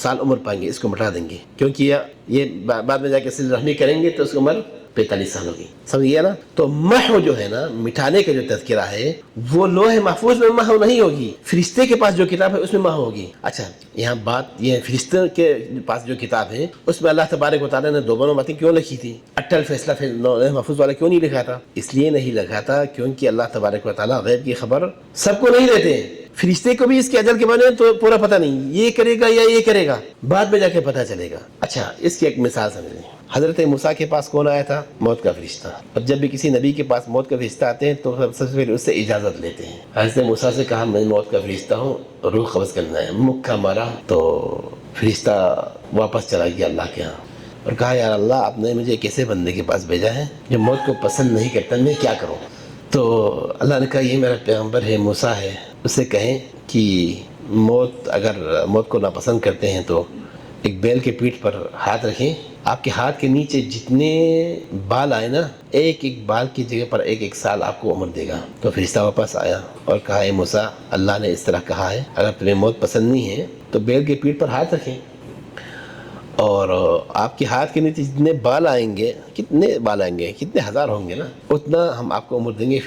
سال عمر پائیں گے، اس کو مٹا دیں گے، کیونکہ یہ بعد میں جا کے صلہ رحمی کریں گے تو اس کی عمر 45 سال ہوگی، سمجھیے نا۔ تو محو جو ہے نا، مٹانے کا جو تذکرہ ہے وہ لوح محفوظ میں محو نہیں ہوگی، فرشتے کے پاس جو کتاب ہے اس میں محو ہوگی۔ اچھا یہاں بات یہ ہے، فرشتے کے پاس جو کتاب ہے اس میں اللہ تبارک و تعالیٰ نے دونوں باتیں کیوں لکھی تھی؟ اٹل فیصلہ لوح محفوظ والا کیوں نہیں لکھا تھا؟ اس لیے نہیں لکھا تھا کیونکہ اللہ تبارک و تعالیٰ غیب کی خبر سب کو نہیں دیتے ہیں، فرشتے کو بھی اس کے اجل کے بارے میں تو پورا پتہ نہیں، یہ کرے گا یا یہ کرے گا، بعد میں جا کے پتہ چلے گا۔ اچھا اس کی ایک مثال سمجھیں، حضرت موسیٰ کے پاس کون آیا تھا؟ موت کا فرشتہ۔ اور جب بھی کسی نبی کے پاس موت کا فرشتہ آتے ہیں تو سب سے پہلے اس سے اجازت لیتے ہیں۔ حضرت موسیٰ سے کہا میں موت کا فرشتہ ہوں، روح قبض کرنا ہے، مکہ مارا تو فرشتہ واپس چلا گیا اللہ کے ہاں، اور کہا یار اللہ آپ نے مجھے کیسے بندے کے پاس بھیجا ہے جو موت کو پسند نہیں کرتا، میں کیا کروں؟ تو اللہ نے کہا یہ میرا پیغمبر ہے، موسیٰ ہے، اس سے کہیں کہ اگر موت کو ناپسند کرتے ہیں تو ایک بیل کے پیٹھ پر ہاتھ رکھیں، آپ کے ہاتھ کے نیچے جتنے بال آئے نا، ایک ایک بال کی جگہ پر ایک سال آپ کو عمر دے گا۔ تو فرشتہ واپس آیا اور کہا اے موسیٰ اللہ نے اس طرح کہا ہے، اگر تمہیں موت پسند نہیں ہے تو بیل کے پیٹھ پر ہاتھ رکھیں، اور آپ کے ہاتھ کے نیچے جتنے بال آئیں گے، کتنے بال آئیں گے، کتنے ہزار ہوں گے نا، اتنا ہم آپ کو عمر دیں گے۔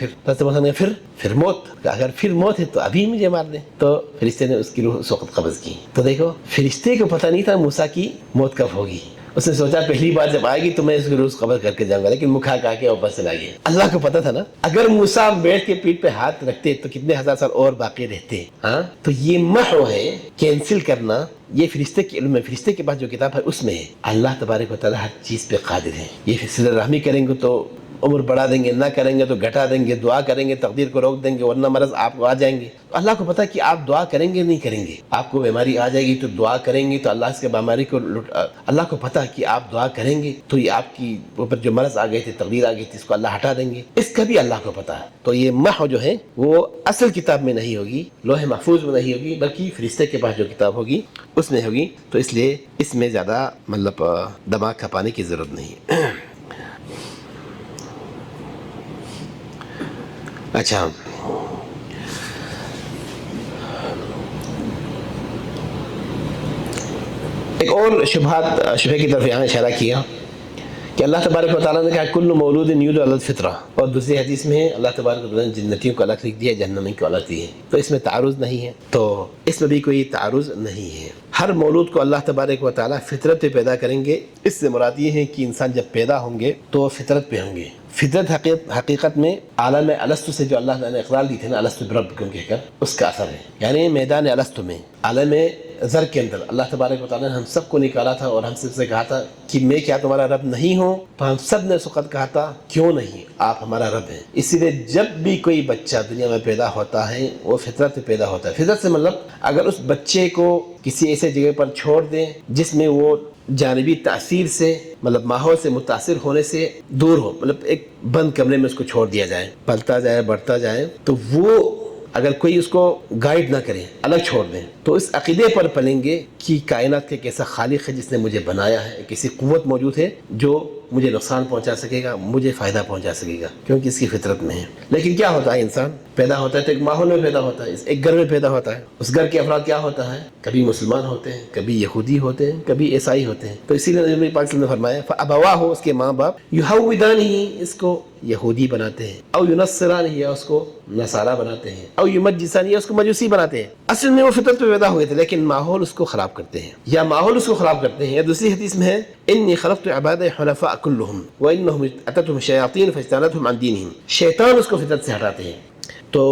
پھر موت، اگر پھر موت ہے تو ابھی مجھے مار دیں۔ تو فرشتے نے اس کی روح اس وقت قبض کی۔ تو دیکھو فرشتے کو پتہ نہیں تھا موسیٰ کی موت کب ہوگی، اس نے سوچا پہلی بار جب آئے گی تو میں اس کی روح قبض کر کے جاؤں گا، لیکن مکھا کہا کے واپس چلا گیا۔ اللہ کو پتہ تھا نا، اگر موسیٰ بیٹھ کے پیٹھ پہ ہاتھ رکھتے تو کتنے ہزار سال اور باقی رہتے۔ ہاں تو یہ محو ہے، کینسل کرنا، یہ فرشتے کے علم میں، فرشتے کے پاس جو کتاب ہے اس میں ہے۔ اللہ تبارک و تعالیٰ ہر چیز پہ قادر ہے۔ یہ صلہ رحمی کریں گے تو عمر بڑھا دیں گے، نہ کریں گے تو گھٹا دیں گے، دعا کریں گے تقدیر کو روک دیں گے، ورنہ مرض آپ کو آ جائیں گے۔ تو اللہ کو پتہ کہ آپ دعا کریں گے نہیں کریں گے، آپ کو بیماری آ جائے گی تو دعا کریں گے تو اللہ اس کے بیماری کو اللہ کو پتہ کہ آپ دعا کریں گے تو یہ آپ کی اوپر جو مرض آ گئے تھے، تقدیر آ گئی تھی، اس کو اللہ ہٹا دیں گے، اس کا بھی اللہ کو پتہ ہے۔ تو یہ محو جو ہے وہ اصل کتاب میں نہیں ہوگی، لوح محفوظ میں نہیں ہوگی، بلکہ فرشتے کے پاس جو کتاب ہوگی اس میں ہوگی۔ تو اس لیے اس میں زیادہ مطلب دماغ کھپانے کی ضرورت نہیں ہے۔ اچھا ایک اور شبہ کی طرف یہاں اشارہ کیا کہ اللہ تبارک و تعالیٰ نے کہا کل مولود یولد علی الفطرہ، اور دوسری حدیث میں اللہ تبارک و تعالیٰ نے جنتیوں کو الگ لکھ دیا، جہنمی کو الگ دی ہے، تو اس میں تعارض نہیں ہے، تو اس میں بھی کوئی تعارض نہیں ہے۔ ہر مولود کو اللہ تبارک و تعالیٰ فطرت پہ پیدا کریں گے، اس سے مراد یہ ہے کہ انسان جب پیدا ہوں گے تو فطرت پہ ہوں گے۔ فطرت حقیقت میں عالم الستو سے جو اللہ نے اقرار دی تھی نا، الستو بربکم کہہ کر، اس کا اثر ہے۔ یعنی میدان الستو میں، عالم ذر کے اندر اللہ تبارک و تعالیٰ نے ہم سب کو نکالا تھا اور ہم سب سے کہا تھا کہ میں کیا تمہارا رب نہیں ہوں؟ تو ہم سب نے اس وقت کہا تھا کیوں نہیں، آپ ہمارا رب ہیں۔ اسی لیے جب بھی کوئی بچہ دنیا میں پیدا ہوتا ہے وہ فطرت سے پیدا ہوتا ہے۔ فطرت سے مطلب اگر اس بچے کو کسی ایسے جگہ پر چھوڑ دیں جس میں وہ جانبی تاثیر سے، مطلب ماحول سے متاثر ہونے سے دور ہو، مطلب ایک بند کمرے میں اس کو چھوڑ دیا جائے، پلتا جائے بڑھتا جائے، تو وہ اگر کوئی اس کو گائیڈ نہ کرے، الگ چھوڑ دیں، تو اس عقیدے پر پلیں گے کہ کائنات کے ایک ایسا خالق ہے جس نے مجھے بنایا ہے، کسی قوت موجود ہے جو مجھے نقصان پہنچا سکے گا، مجھے فائدہ پہنچا سکے گا، کیونکہ اس کی فطرت میں ہے۔ لیکن کیا ہوتا ہے، انسان پیدا ہوتا ہے تو ایک ماحول میں پیدا ہوتا ہے، ایک گھر میں پیدا ہوتا ہے۔ اس گھر کے افراد کیا ہوتا ہے، کبھی مسلمان ہوتے ہیں، کبھی یہودی ہوتے ہیں، کبھی عیسائی ہوتے ہیں۔ تو اسی لیے نبی پاک صلی اللہ علیہ وسلم نے فرمایا فَأَبَوَاهُ، اس کے ماں باپ يُهَوِّدَانِهِ، اس کو یہودی بناتے ہیں، او يُنَصِّرَانِهِ، یا اس کو نصارہ بناتے ہیں، او يُمَجِّسَانِهِ، یا اس کو مجوسی بناتے ہیں۔ اصل میں وہ فطرت پہ پیدا ہوئے تھے، لیکن ماحول اس کو خراب کرتے ہیں، یا ماحول اس کو خراب کرتے ہیں۔ یا دوسری حدیث میں ہے انی خلقت عبادی حنفاء كلهم وانهم اتتهم الشياطين فاجتالتهم عن دينهم، شیطان اس کو فطرت سے ہٹاتے ہیں۔ تو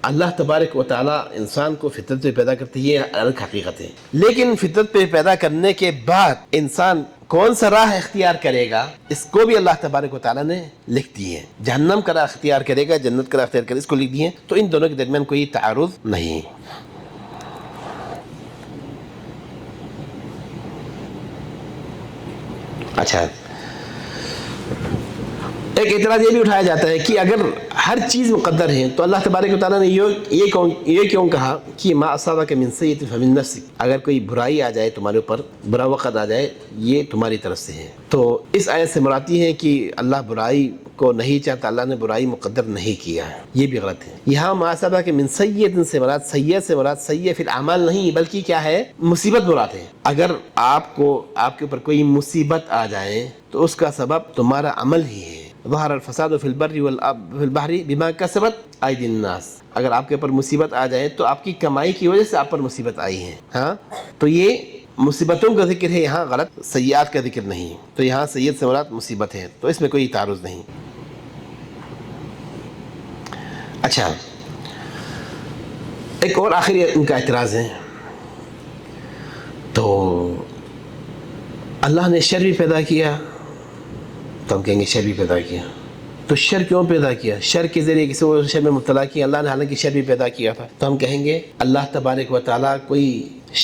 اللہ تبارک و تعالیٰ انسان کو فطرت پہ پیدا کرتے ہیں، یہ الگ حقیقت ہے۔ لیکن فطرت پہ پیدا کرنے کے بعد انسان کون سا راہ اختیار کرے گا، اس کو بھی اللہ تبارک و تعالیٰ نے لکھ دی ہے۔ جہنم کا راہ اختیار کرے گا، جنت کا راہ اختیار کرے گا، اس کو لکھ دی ہے۔ تو ان دونوں کے درمیان کوئی تعارض نہیں۔ اچھا، ایک اعتراض یہ بھی اٹھایا جاتا ہے کہ اگر ہر چیز مقدر ہے تو اللہ تبارک و تعالیٰ نے یہ کیوں کہا کہ ما اصابک من سیئۃ فمن نفسک، اگر کوئی برائی آ جائے تمہارے اوپر، برا وقت آ جائے، یہ تمہاری طرف سے ہے۔ تو اس آیت سے مراد یہ ہے کہ اللہ برائی کو نہیں چاہتا، اللہ نے برائی مقدر نہیں کیا ہے، یہ بھی غلط ہے۔ یہاں ما اصابک من سیئۃ سے مراد سیئہ فی الاعمال نہیں، بلکہ کیا ہے، مصیبت مراد ہے۔ اگر آپ کے اوپر کوئی مصیبت آ جائے تو اس کا سبب تمہارا عمل ہی ہے۔ ظہر الفساد فی البر والبحر بما کسبت ایدی الناس، اگر آپ کے اوپر مصیبت آ جائے تو آپ کی کمائی کی وجہ سے آپ پر مصیبت آئی ہے۔ ہاں، تو یہ مصیبتوں کا ذکر ہے یہاں، غلط، سیئات کا ذکر نہیں۔ تو یہاں سیئت سے مراد مصیبت ہے، تو اس میں کوئی تعارض نہیں۔ اچھا، ایک اور آخری ان کا اعتراض ہے، تو اللہ نے شر بھی پیدا کیا، تو ہم کہیں گے شر بھی پیدا کیا، تو شر کیوں پیدا کیا؟ شر کے ذریعے کسی کو شر میں مبتلا کیا اللہ نے، حالانکہ شر بھی پیدا کیا تھا۔ تو ہم کہیں گے اللہ تبارک و تعالیٰ کوئی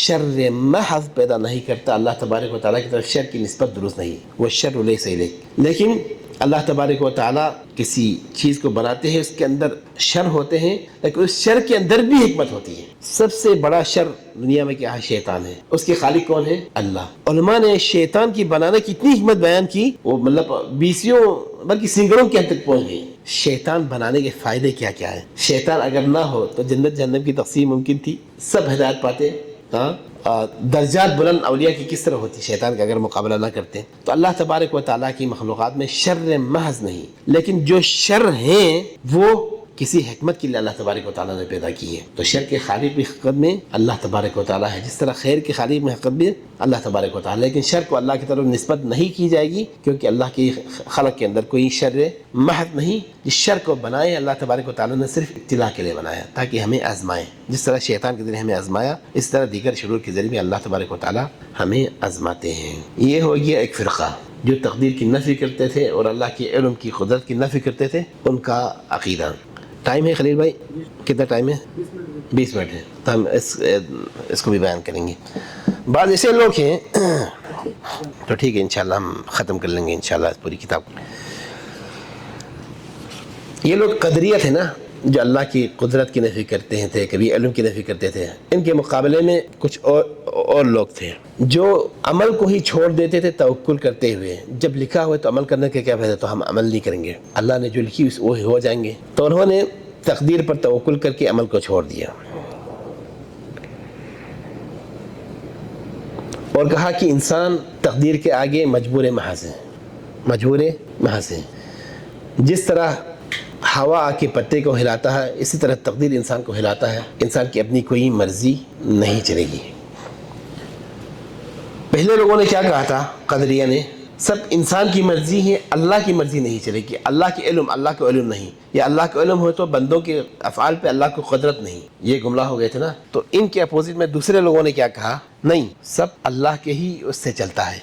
شر محض پیدا نہیں کرتا، اللہ تبارک و تعالیٰ کی طرف شر کی نسبت درست نہیں، وہ شر لیس الیک۔ لیکن اللہ تبارک و تعالیٰ کسی چیز کو بناتے ہیں، اس کے اندر شر ہوتے ہیں، لیکن اس شر کے اندر بھی حکمت ہوتی ہے۔ سب سے بڑا شر دنیا میں کیا ہے؟ شیطان ہے۔ اس کے خالق کون ہے؟ اللہ۔ علماء نے شیطان کی بنانے کی اتنی حکمت بیان کی، وہ مطلب بیسیوں بلکہ سینکڑوں کے حد تک پہنچ گئی۔ شیطان بنانے کے فائدے کیا کیا ہیں؟ شیطان اگر نہ ہو تو جنت جہنم کی تقسیم ممکن تھی، سب ہدایت پاتے۔ ہاں، درجات بلند اولیاء کی کس طرح ہوتی شیطان کا اگر مقابلہ نہ کرتے؟ تو اللہ تبارک و تعالیٰ کی مخلوقات میں شر محض نہیں، لیکن جو شر ہیں وہ کسی حکمت کے لیے اللہ تبارک و تعالیٰ نے پیدا کی ہے۔ تو شر کے خالق بھی حقیقت میں اللہ تبارک و تعالیٰ ہے، جس طرح خیر کے خالق میں حقیقت بھی اللہ تبارک و تعالیٰ، لیکن شر کو اللہ کی طرف نسبت نہیں کی جائے گی، کیونکہ اللہ کی خلق کے اندر کوئی شر محض نہیں۔ جس شر کو بنائے اللہ تبارک و تعالیٰ نے صرف ابتلا کے لیے بنایا، تاکہ ہمیں آزمائے۔ جس طرح شیطان کے ذریعے ہمیں آزمایا، اس طرح دیگر شرور کے ذریعے بھی اللہ تبارک و تعالیٰ ہمیں آزماتے ہیں۔ یہ ہو گیا ایک فرقہ جو تقدیر کی نفی کرتے تھے اور اللہ کے علم کی قدرت کی نفی کرتے تھے، ان کا عقیدہ۔ ٹائم ہے خلیل بھائی؟ کتنا ٹائم ہے؟ 20 منٹ ہے، تو ہم اس کو بھی بیان کریں گے۔ بعض ایسے لوگ ہیں تو ٹھیک ہے، انشاءاللہ ہم ختم کر لیں گے انشاءاللہ پوری کتاب۔ یہ لوگ قدریہ تھے نا، جو اللہ کی قدرت کی نفی کرتے ہیں تھے، کبھی علم کی نفی کرتے تھے۔ ان کے مقابلے میں کچھ اور لوگ تھے جو عمل کو ہی چھوڑ دیتے تھے توکل کرتے ہوئے، جب لکھا ہوئے تو عمل کرنے کا کیا فائدہ، تو ہم عمل نہیں کریں گے، اللہ نے جو لکھی وہ ہو جائیں گے۔ تو انہوں نے تقدیر پر توکل کر کے عمل کو چھوڑ دیا اور کہا کہ انسان تقدیر کے آگے مجبور محض ہے، مجبور محض ہے۔ جس طرح ہوا آ کے پتے کو ہلاتا ہے، اسی طرح تقدیر انسان کو ہلاتا ہے، انسان کی اپنی کوئی مرضی نہیں چلے گی۔ پہلے لوگوں نے کیا کہا تھا، قدریہ نے، سب انسان کی مرضی ہے، اللہ کی مرضی نہیں چلے گی، اللہ کے علم، اللہ کا علم نہیں، یا اللہ کا علم ہو تو بندوں کے افعال پہ اللہ کو قدرت نہیں، یہ گمراہ ہو گئے تھے نا۔ تو ان کے اپوزٹ میں دوسرے لوگوں نے کیا کہا، نہیں، سب اللہ کے ہی اس سے چلتا ہے،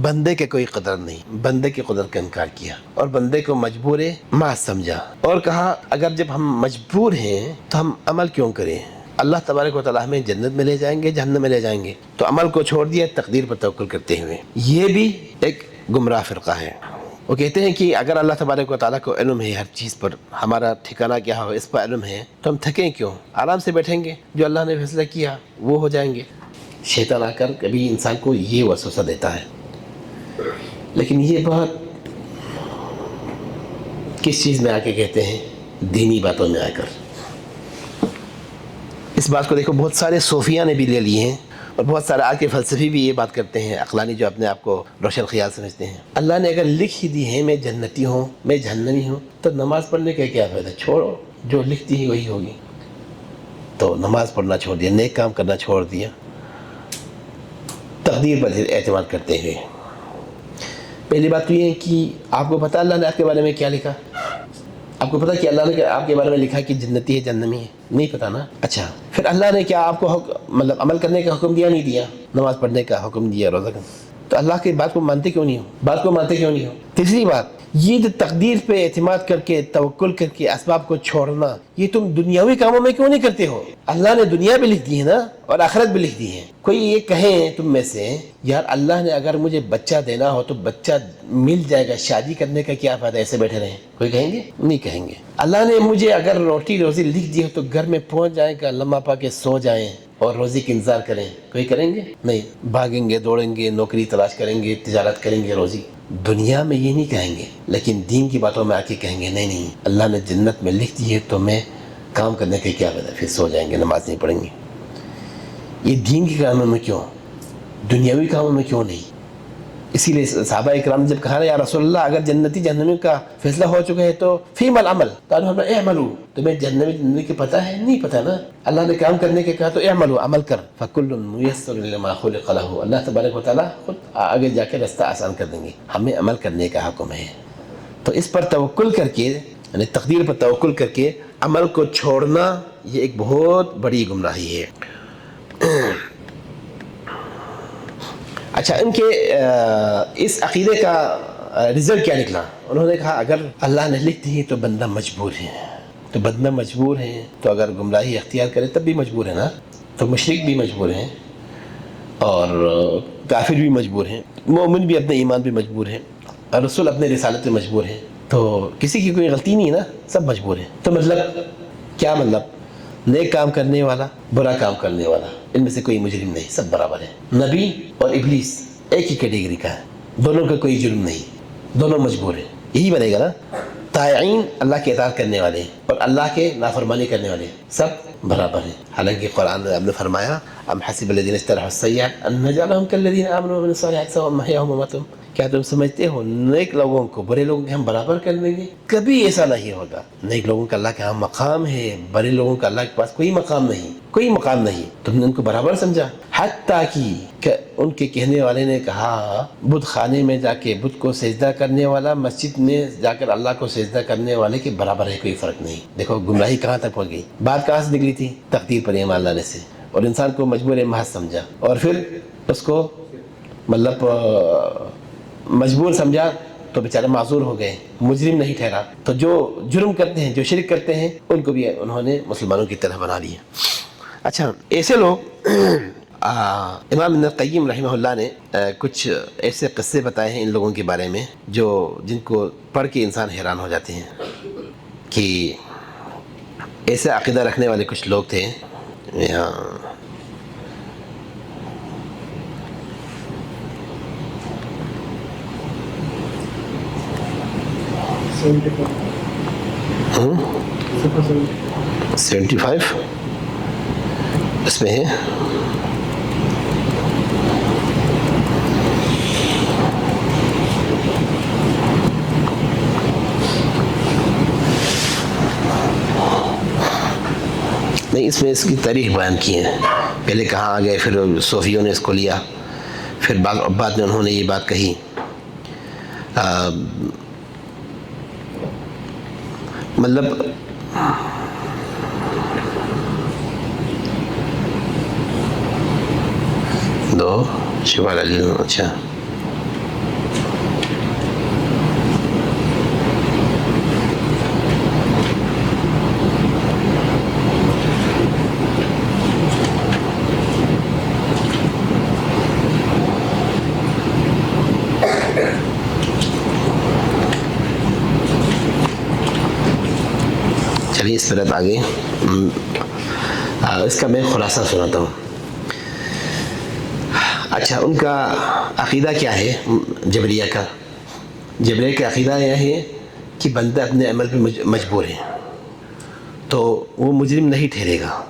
بندے کے کوئی قدرت نہیں، بندے کی قدرت کا انکار کیا اور بندے کو مجبور ما سمجھا، اور کہا اگر جب ہم مجبور ہیں تو ہم عمل کیوں کریں، اللہ تبارک و تعالیٰ ہمیں جنت میں لے جائیں گے، جہنم میں لے جائیں گے، تو عمل کو چھوڑ دیا تقدیر پر توکل کرتے ہوئے۔ یہ بھی ایک گمراہ فرقہ ہے۔ وہ کہتے ہیں کہ اگر اللہ تبارک و تعالیٰ کو علم ہے ہر چیز پر، ہمارا ٹھکانہ کیا ہو اس پر علم ہے، تو ہم تھکیں کیوں، آرام سے بیٹھیں گے، جو اللہ نے فیصلہ کیا وہ ہو جائیں گے۔ شیطان آ کر کبھی انسان کو یہ وسوسہ دیتا ہے، لیکن یہ بات کس چیز میں آ کے کہتے ہیں؟ دینی باتوں میں آ کر. اس بات کو دیکھو بہت سارے صوفیہ نے بھی لے لیے ہیں، اور بہت سارے آج کے فلسفی بھی یہ بات کرتے ہیں، عقلانی جو اپنے آپ کو روشن خیال سمجھتے ہیں. اللہ نے اگر لکھ ہی دی ہے میں جنتی ہوں میں جہنمی ہوں، تو نماز پڑھنے کا کیا فائدہ؟ چھوڑو، جو لکھتی ہے وہی ہوگی. تو نماز پڑھنا چھوڑ دیا، نیک کام کرنا چھوڑ دیا، تقدیر پر اعتماد کرتے ہوئے. پہلی بات تو یہ ہے کہ آپ کو پتہ اللہ نے آپ کے بارے میں کیا لکھا؟ آپ کو پتہ کہ اللہ نے آپ کے بارے میں لکھا کہ جنتی ہے جہنمی ہے؟ نہیں پتہ نا. اچھا، پھر اللہ نے کیا آپ کو مطلب عمل کرنے کا حکم دیا؟ نہیں دیا. نماز پڑھنے کا حکم دیا، روزہ کرنا. تو اللہ کی بات کو مانتے کیوں نہیں ہو؟ بات کو مانتے کیوں نہیں ہو؟ تیسری بات، یہ جو تقدیر پہ اعتماد کر کے توکل کر کے اسباب کو چھوڑنا، یہ تم دنیاوی کاموں میں کیوں نہیں کرتے ہو؟ اللہ نے دنیا بھی لکھ دی ہے نا، اور آخرت بھی لکھ دی ہے. کوئی یہ کہیں تم میں سے یار اللہ نے اگر مجھے بچہ دینا ہو تو بچہ مل جائے گا، شادی کرنے کا کیا فائدہ؟ ایسے بیٹھے رہیں. کوئی کہیں گے؟ نہیں کہیں گے. اللہ نے مجھے اگر روٹی روزی لکھ دی ہو تو گھر میں پہنچ جائے گا، لمحہ پا کے سو جائیں اور روزی کا انتظار کریں. کوئی کریں گے؟ نہیں. بھاگیں گے، دوڑیں گے، نوکری تلاش کریں گے، تجارت کریں گے، روزی. دنیا میں یہ نہیں کہیں گے، لیکن دین کی باتوں میں آ کے کہیں گے نہیں نہیں اللہ نے جنت میں لکھ دی ہے تو میں کام کرنے کا کیا فائدہ؟ پھر سو جائیں گے، نماز نہیں پڑھیں گے. یہ دین کے کاموں میں کیوں، دنیاوی کاموں میں کیوں نہیں؟ اسی لیے صحابہ اکرام جب کہا یا رسول اللہ اگر جنتی جہنمی کا فیصلہ ہو چکا ہے تو فیم العمل، قالوا ہم اعملوا، تمہیں جنتی کے پتہ ہے؟ نہیں پتہ نا. اللہ نے کام کرنے کے کہا تو اعملوا، عمل کر. فکل میسر لما خلق له، اللہ تبارک و تعالیٰ خود آگے جا کے رستہ آسان کر دیں گے. ہمیں عمل کرنے کا حکم ہے. تو اس پر توکل کر کے، یعنی تقدیر پر توکل کر کے عمل کو چھوڑنا، یہ ایک بہت بڑی گمراہی ہے. اچھا، ان کے اس عقیدے کا رزلٹ کیا نکلا؟ انہوں نے کہا اگر اللہ نے لکھ دی تو بندہ مجبور ہے، تو بندہ مجبور ہے تو اگر گمراہی اختیار کرے تب بھی مجبور ہے نا. تو مشرک بھی مجبور ہیں، اور کافر بھی مجبور ہیں، مومن بھی اپنے ایمان پہ مجبور ہیں، اور رسول اپنے رسالت پہ مجبور ہیں. تو کسی کی کوئی غلطی نہیں ہے نا، سب مجبور ہیں. تو مطلب کیا مطلب؟ نیک کام کرنے والا، برا کام کرنے والا، ان میں سے کوئی مجرم نہیں، سب برابر ہیں. نبی اور ابلیس ایک ہی کیٹیگری کا ہے، دونوں کا کوئی جرم نہیں، دونوں مجبور ہیں. یہی بنے گا نا. طائعین اللہ کے اطاعت کرنے والے اور اللہ کے نافرمانی کرنے والے سب برابر ہیں. حالانکہ قرآن نے اب نے فرمایا ام حسب الذین اجترحوا السیئات ان نجعلهم کالذین آمنوا وعملوا الصالحات سواء محیاهم ومماتهم. کیا تم سمجھتے ہو نیک لوگوں کو برے لوگوں کے ہم برابر کر دیں گے؟ کبھی ایسا نہیں ہوگا. نیک لوگوں کا اللہ کے ہاں مقام ہے، برے لوگوں کا اللہ کے پاس کوئی مقام نہیں، کوئی مقام نہیں. تم نے ان کو برابر سمجھا. حتیٰ کہ ان کے کہنے والے نے کہا بت خانے میں جا کے بت کو سجدہ کرنے والا مسجد میں جا کر اللہ کو سجدہ کرنے والے کے برابر ہے، کوئی فرق نہیں. دیکھو گمراہی کہاں تک پہنچ گئی. بات کہاں سے نکلی تھی؟ تقدیر پر ایمان لانے سے، اور انسان کو مجبور محض سمجھا، اور پھر اس کو مطلب مجبور سمجھا تو بیچارے معذور ہو گئے، مجرم نہیں ٹھہرا. تو جو جرم کرتے ہیں، جو شرک کرتے ہیں، ان کو بھی انہوں نے مسلمانوں کی طرح بنا لیا. اچھا، ایسے لوگ امام ابن القیم رحمہ اللہ نے کچھ ایسے قصے بتائے ہیں ان لوگوں کے بارے میں جن کو پڑھ کے انسان حیران ہو جاتے ہیں کہ ایسے عقیدہ رکھنے والے کچھ لوگ تھے. یہاں سیونٹی فائیو اس میں ہے. نہیں، اس میں اس کی تاریخ بیان کی ہے. پہلے کہاں آ گئے، پھر صوفیوں نے اس کو لیا، پھر بعد میں انہوں نے یہ بات کہی. مطلب دو شفا علی. اچھا، چلیے اس طرح آگے اس کا میں خلاصہ سناتا ہوں. اچھا، ان کا عقیدہ کیا ہے؟ جبریہ کا عقیدہ یہ ہے کہ بندہ اپنے عمل پہ مجبور ہے تو وہ مجرم نہیں ٹھہرے گا۔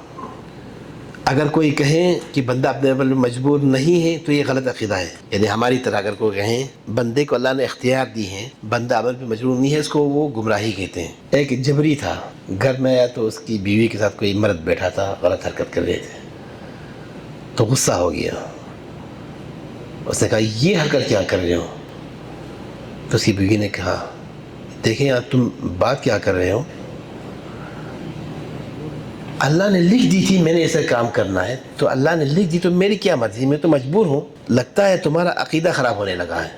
اگر کوئی کہیں کہ بندہ اپنے عمل پہ مجبور نہیں ہے تو یہ غلط عقیدہ ہے۔ یعنی ہماری طرح اگر کوئی کہیں بندے کو اللہ نے اختیار دی ہے، بندہ عمل پہ مجبور نہیں ہے، اس کو وہ گمراہی کہتے ہیں۔ ایک جبری تھا، گھر میں آیا تو اس کی بیوی کے ساتھ کوئی مرد بیٹھا تھا، غلط حرکت کر رہے تھے، تو غصہ ہو گیا۔ اس نے کہا یہ حرکت کیا کر رہے ہو؟ تو اس کی بیوی نے کہا دیکھیں یار تم بات کیا کر رہے ہو، اللہ نے لکھ دی تھی میں نے ایسا کام کرنا ہے، تو اللہ نے لکھ دی تو میری کیا مرضی، میں تو مجبور ہوں، لگتا ہے تمہارا عقیدہ خراب ہونے لگا ہے۔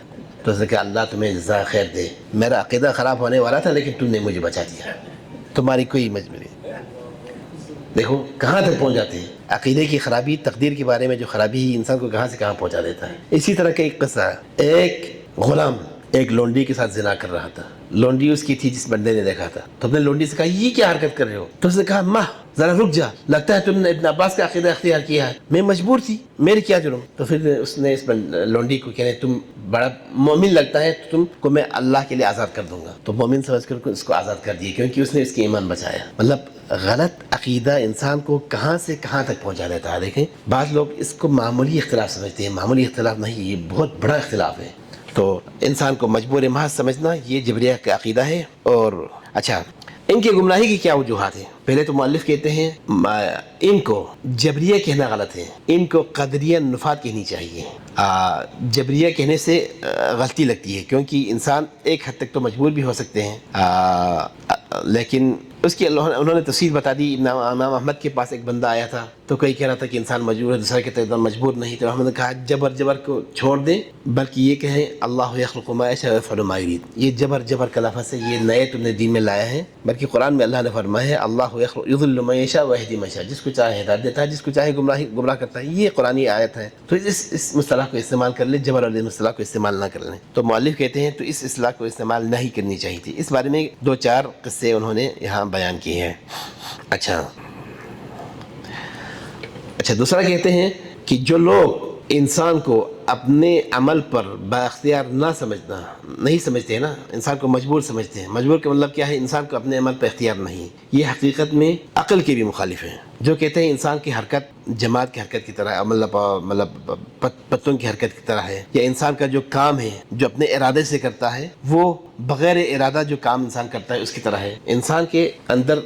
تو اس نے کہا اللہ تمہیں جزائے خیر دے، میرا عقیدہ خراب ہونے والا تھا لیکن تم نے مجھے بچا دیا، تمہاری کوئی مجبوری۔ دیکھو کہاں تک پہنچ جاتے ہیں، عقیدے کی خرابی، تقدیر کے بارے میں جو خرابی ہی انسان کو کہاں سے کہاں پہنچا دیتا ہے۔ اسی طرح کا ایک قصہ ہے، ایک غلام ایک لونڈی کے ساتھ زنا کر رہا تھا، لونڈی اس کی تھی جس بندے نے دیکھا تھا، تو اپنے لونڈی سے کہا یہ کیا حرکت کر رہے ہو؟ تو اس نے کہا ماں ذرا رک جا، لگتا ہے تم نے ابن عباس کا عقیدہ اختیار کیا ہے، میں مجبور تھی، میری کیا جرم؟ تو پھر اس نے اس لونڈی کو کہنے تم بڑا مومن لگتا ہے، تم کو میں اللہ کے لیے آزاد کر دوں گا، تو مومن سمجھ کر اس کو آزاد کر دیا کیونکہ اس نے اس کی ایمان بچایا۔ مطلب غلط عقیدہ انسان کو کہاں سے کہاں تک پہنچا دیتا ہے۔ دیکھیں بعض لوگ اس کو معمولی اختلاف سمجھتے ہیں، معمولی اختلاف نہیں، یہ بہت بڑا اختلاف ہے۔ تو انسان کو مجبور محض سمجھنا یہ جبریہ کا عقیدہ ہے۔ اور اچھا ان کی گمراہی کی کیا وجوہات ہیں؟ پہلے تو مؤلف کہتے ہیں ان کو جبریہ کہنا غلط ہے، ان کو قدریہ نفات کہنی چاہیے۔ جبریہ کہنے سے غلطی لگتی ہے کیونکہ انسان ایک حد تک تو مجبور بھی ہو سکتے ہیں، لیکن اس کی انہوں نے تفصیل بتا دی۔ امام احمد کے پاس ایک بندہ آیا تھا تو کوئی کہہ رہا تھا کہ انسان مجبور ہے، دوسرا کہتا ہے مجبور نہیں، تو احمد نے کہا جبر کو چھوڑ دیں، بلکہ یہ کہیں اللہ یخلق ما یشاء ویفعل ما یرید۔ یہ جبر کا لفظ ہے، یہ نئے تم نے دین میں لایا ہے، بلکہ قرآن میں اللہ نے فرمایا ہے اللہ یضل من یشاء ویہدی من یشاء، جس کو چاہے ہدایت دیتا ہے، جس کو چاہے گمراہ کرتا ہے۔ یہ قرآنی آیت ہے، تو اس مصطلح کو استعمال کر لیں، جبر والے مصطلح کو استعمال نہ کر لیں۔ تو مؤلف کہتے ہیں تو اس اصطلاح کو استعمال نہیں کرنی چاہیے تھی۔ اس بارے میں 2-4 قصے انہوں نے یہاں بیان کیے ہیں۔ اچھا دوسرا کہتے ہیں کہ جو لوگ انسان کو اپنے عمل پر بااختیار نہیں سمجھتے ہیں نا، انسان کو مجبور سمجھتے ہیں۔ مجبور کا مطلب کیا ہے؟ انسان کو اپنے عمل پر اختیار نہیں، یہ حقیقت میں عقل کے بھی مخالف ہیں، جو کہتے ہیں انسان کی حرکت جماعت کی حرکت کی طرح ہے، مطلب پتوں کی حرکت کی طرح ہے، یا انسان کا جو کام ہے جو اپنے ارادے سے کرتا ہے وہ بغیر ارادہ جو کام انسان کرتا ہے اس کی طرح ہے۔ انسان کے اندر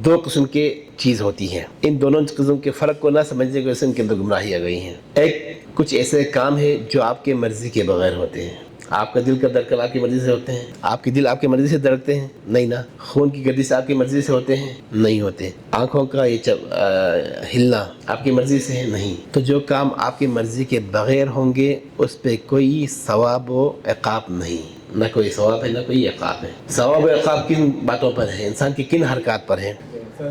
2 قسم کے چیز ہوتی ہیں، ان دونوں قسم کے فرق کو نہ سمجھنے کی وجہ سے ان کے اندر گمراہی آ گئی ہیں۔ ایک کچھ ایسے کام ہیں جو آپ کے مرضی کے بغیر ہوتے ہیں، آپ کا دل کا دھڑکن آپ کی مرضی سے ہوتے ہیں، آپ کے دل آپ کی مرضی سے دھڑکتے ہیں؟ نہیں نا۔ خون کی گردش آپ کی مرضی سے ہوتے ہیں؟ نہیں ہوتے۔ آنکھوں کا یہ ہلنا آپ کی مرضی سے ہے؟ نہیں۔ تو جو کام آپ کی مرضی کے بغیر ہوں گے اس پہ کوئی ثواب و عقاب نہیں، نہ کوئی ثواب ہے نہ کوئی عقاب ہے۔ ثواب و عقاب کن باتوں پر ہے؟ انسان کی کن حرکات پر ہے؟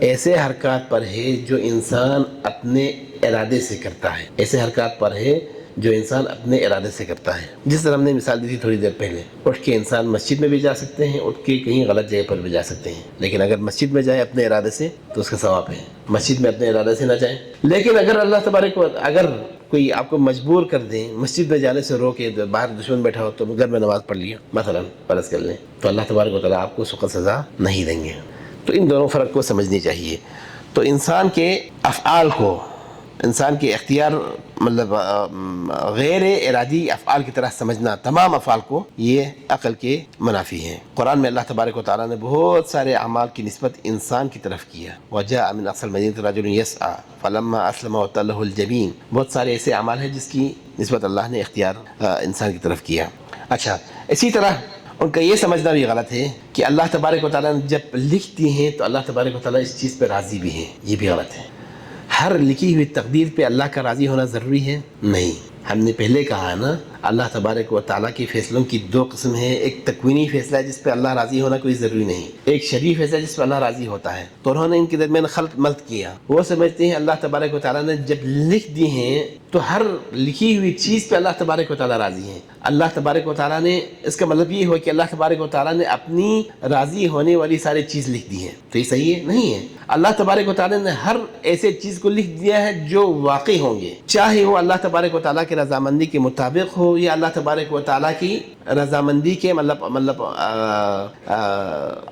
ایسے حرکات پر ہے جو انسان اپنے ارادے سے کرتا ہے، ایسے حرکات پر ہے جو انسان اپنے ارادے سے کرتا ہے۔ جس طرح ہم نے مثال دی تھی تھوڑی دیر پہلے، اٹھ کے انسان مسجد میں بھی جا سکتے ہیں، اٹھ کے کہیں غلط جگہ پر بھی جا سکتے ہیں، لیکن اگر مسجد میں جائے اپنے ارادے سے تو اس کا ثواب ہے، مسجد میں اپنے ارادے سے نہ جائیں۔ لیکن اگر اللہ تبارک اگر کوئی آپ کو مجبور کر دیں، مسجد میں جانے سے روکے، باہر دشمن بیٹھا ہو تو گھر میں نماز پڑھ لیا مثلا فرض کر لیں، تو اللہ تبارک و تعالیٰ آپ کو سخت سزا نہیں دیں گے۔ تو ان دونوں فرق کو سمجھنی چاہیے۔ تو انسان کے افعال کو، انسان کے اختیار مطلب غیر ارادی افعال کی طرح سمجھنا، تمام افعال کو، یہ عقل کے منافی ہیں۔ قرآن میں اللہ تبارک و تعالیٰ نے بہت سارے اعمال کی نسبت انسان کی طرف کیا، وَجَاءَ مِنْ أَقْصَى الْمَدِينَةِ رَجُلٌ يَسْعَىٰ فَلَمَّا أَسْلَمَ وَتَلَّهُ الْجَبِينُ۔ بہت سارے ایسے اعمال ہیں جس کی نسبت اللہ نے اختیار انسان کی طرف کیا۔ اچھا اسی طرح ان کا یہ سمجھنا بھی غلط ہے کہ اللہ تبارک و تعالیٰ نے جب لکھتی ہیں تو اللہ تبارک و تعالیٰ اس چیز پہ راضی بھی ہیں، یہ بھی غلط ہے۔ ہر لکھی ہوئی تقدیر پہ اللہ کا راضی ہونا ضروری ہے؟ نہیں۔ ہم نے پہلے کہا ہے نا، اللہ تبارک و تعالیٰ کے فیصلوں کی 2 قسم ہیں، ایک تکوینی فیصلہ ہے جس پہ اللہ راضی ہونا کوئی ضروری نہیں، ایک شرعی فیصلہ جس پہ اللہ راضی ہوتا ہے۔ تو انہوں نے ان کے درمیان خلط ملط کیا، وہ سمجھتے ہیں اللہ تبارک و تعالیٰ نے جب لکھ دی ہیں تو ہر لکھی ہوئی چیز پہ اللہ تبارک و تعالیٰ راضی ہیں۔ اللہ تبارک و تعالیٰ نے، اس کا مطلب یہ ہوا کہ اللہ تبارک و تعالیٰ نے اپنی راضی ہونے والی ساری چیز لکھ دی ہیں، تو یہ صحیح ہے؟ نہیں ہے۔ اللہ تبارک و تعالیٰ نے ہر ایسے چیز کو لکھ دیا ہے جو واقع ہوں گے، چاہے وہ اللہ تبارک و تعالیٰ کی رضامندی کے مطابق ہو تو یہ اللہ تبارک و تعالیٰ کی رضامندی کے مطلب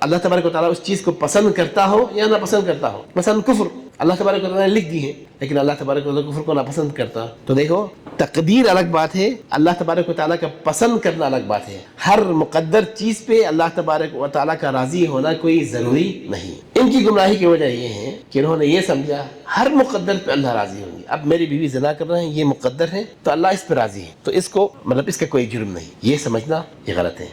اللہ تبارک و تعالیٰ اس چیز کو پسند کرتا ہو یا ناپسند کرتا ہو. مثلا کفر اللہ تبارک و تعالیٰ نے لکھ دی ہے، لیکن اللہ تبارک و تعالیٰ کفر کو ناپسند کرتا. تو دیکھو تقدیر الگ بات ہے، اللہ تبارک و تعالیٰ کا پسند کرنا الگ بات ہے. ہر مقدر چیز پہ اللہ تبارک و تعالیٰ کا راضی ہونا کوئی ضروری نہیں. ان کی گمراہی کی وجہ یہ ہے کہ انہوں نے یہ سمجھا ہر مقدر پہ اللہ راضی ہوں گے. اب میری بیوی زنا کر رہے ہیں، یہ مقدر ہے تو اللہ اس پہ راضی ہے، تو اس کو مطلب اس کا کوئی جرم نہیں. یہ سمجھنا یہ غلط ہے.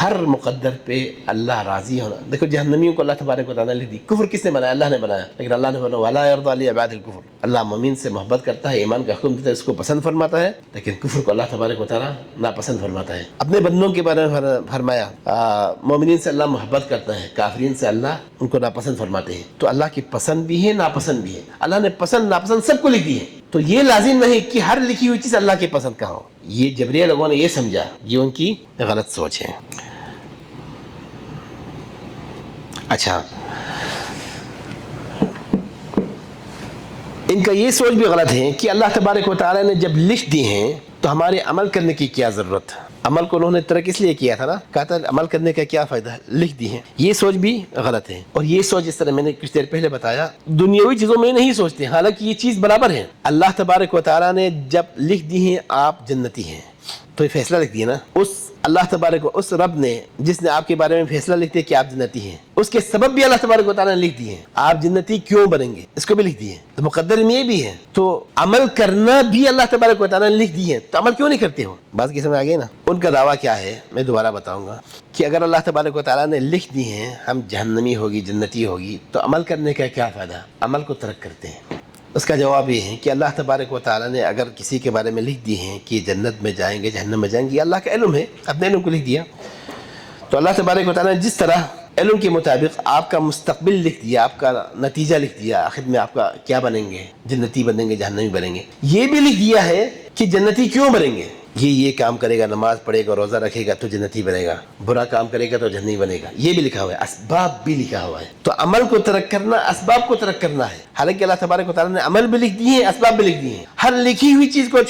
ہر مقدر پہ اللہ راضی ہونا. دیکھو جہنمیوں کو اللہ تبارک و تعالیٰ نے لکھ دی. کفر کس نے بنایا؟ اللہ نے بنایا. لیکن اللہ نے بنایا وَلَا يَرْضَىٰ لِعِبَادِ الْكُفْرِ. اللہ مومن سے محبت کرتا ہے، ایمان کا حکم دیتا ہے، اس کو پسند فرماتا ہے، لیکن کفر کو اللہ تبارک و تعالیٰ ناپسند فرماتا ہے. اپنے بندوں کے بارے میں فرمایا مومنین سے اللہ محبت کرتا ہے، کافرین سے اللہ ان کو ناپسند فرماتے ہیں. تو اللہ کی پسند بھی ہے، ناپسند بھی ہے. اللہ نے پسند ناپسند سب کو لکھ دی ہے. تو یہ لازم نہیں کہ ہر لکھی ہوئی چیز اللہ کی پسند کا ہو. یہ جبریہ لوگوں نے یہ سمجھا، یہ ان کی غلط سوچ ہے. اچھا، ان کا یہ سوچ بھی غلط ہے کہ اللہ تبارک و تعالیٰ نے جب لکھ دی ہیں تو ہمارے عمل کرنے کی کیا ضرورت. عمل کو انہوں نے ترک اس لیے کیا تھا نا، کہا تھا عمل کرنے کا کیا فائدہ ہے، لکھ دی ہیں. یہ سوچ بھی غلط ہے. اور یہ سوچ اس طرح میں نے کچھ دیر پہلے بتایا دنیاوی چیزوں میں نہیں سوچتے، حالانکہ یہ چیز برابر ہے. اللہ تبارک و تعالیٰ نے جب لکھ دی ہیں آپ جنتی ہیں تو یہ فیصلہ لکھ دیا نا. اس اللہ تبارک و اس رب نے جس نے آپ کے بارے میں فیصلہ لکھ دیا کہ آپ جنتی ہیں، اس کے سبب بھی اللہ تبارک و تعالیٰ نے لکھ دیے ہیں. آپ جنتی کیوں بنیں گے اس کو بھی لکھ دیے. تو مقدر میں یہ بھی ہے. تو عمل کرنا بھی اللہ تبارک و تعالیٰ نے لکھ دی ہے، تو عمل کیوں نہیں کرتے ہو؟ بات کی سمجھ آ گئی نا. ان کا دعویٰ کیا ہے میں دوبارہ بتاؤں گا کہ اگر اللہ تبارک و تعالیٰ نے لکھ دی ہیں ہم جہنمی ہوگی جنتی ہوگی تو عمل کرنے کا کیا فائدہ، عمل کو ترک کرتے ہیں. اس کا جواب یہ ہے کہ اللہ تبارک و تعالیٰ نے اگر کسی کے بارے میں لکھ دی ہیں کہ جنت میں جائیں گے جہنم میں جائیں گے، اللہ کا علم ہے، اپنے علم کو لکھ دیا. تو اللہ تبارک و تعالیٰ نے جس طرح علم کے مطابق آپ کا مستقبل لکھ دیا، آپ کا نتیجہ لکھ دیا، آخر میں آپ کا کیا بنیں گے، جنتی بنیں گے جہنمی بنیں گے. یہ بھی لکھ دیا ہے کہ جنتی کیوں بنیں گے. یہ کام کرے گا، نماز پڑھے گا، روزہ رکھے گا تو جنتی بنے گا، برا کام کرے گا تو جہنمی بنے گا. یہ بھی لکھا ہوا ہے، اسباب بھی لکھا ہوا ہے. تو عمل کو ترک کرنا اسباب کو ترک کرنا ہے. حالانکہ اللہ تبارک و تعالیٰ نے عمل بھی لکھ دیے ہیں، اسباب بھی لکھ دیے ہیں. ہر لکھی ہوئی چیز کو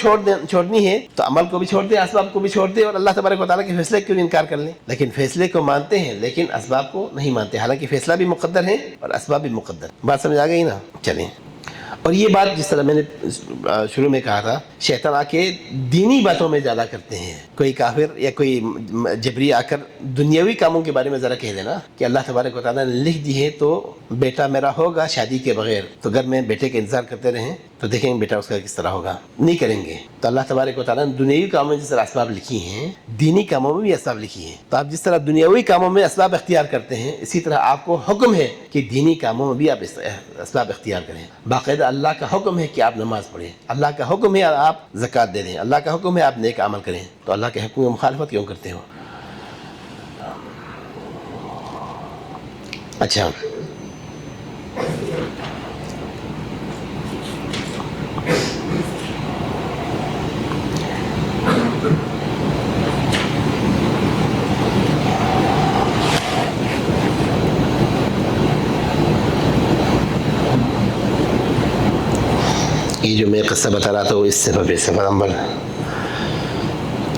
چھوڑنی ہے تو عمل کو بھی چھوڑ دیں، اسباب کو بھی چھوڑ دیں، اور اللہ تبارک و تعالیٰ کے فیصلے کیوں انکار کر لیں. لیکن فیصلے کو مانتے ہیں لیکن اسباب کو نہیں مانتے، حالانکہ فیصلہ بھی مقدر ہے اور اسباب بھی مقدر. بات سمجھ آ گئی نا. چلیں. اور یہ بات جس طرح میں نے شروع میں کہا تھا، شیطان آ کے دینی باتوں میں زیادہ کرتے ہیں. کوئی کافر یا کوئی جبری آ کر دنیاوی کاموں کے بارے میں ذرا کہہ دینا کہ اللہ تبارک و تعالیٰ نے لکھ دی ہے تو بیٹا میرا ہوگا شادی کے بغیر، تو گھر میں بیٹے کا انتظار کرتے رہیں تو دیکھیں گے بیٹا اس کا کس طرح ہوگا. نہیں کریں گے. تو اللہ تبارک و تعالیٰ نے دنیاوی کاموں میں جس طرح اسباب لکھی ہیں دینی کاموں میں بھی اسباب لکھی ہیں. تو آپ جس طرح دنیاوی کاموں میں اسباب اختیار کرتے ہیں اسی طرح آپ کو حکم ہے کہ دینی کاموں میں بھی آپ اسباب اختیار کریں. باقاعدہ اللہ کا حکم ہے کہ آپ نماز پڑھیں، اللہ کا حکم ہے آپ زکوٰۃ دے دیں، اللہ کا حکم ہے آپ نیک عمل کریں. تو اللہ کے حکم کی مخالفت کیوں کرتے ہو؟ اچھا، یہ جو میں قصہ بتا رہا تھا وہ اس صفحہ نمبر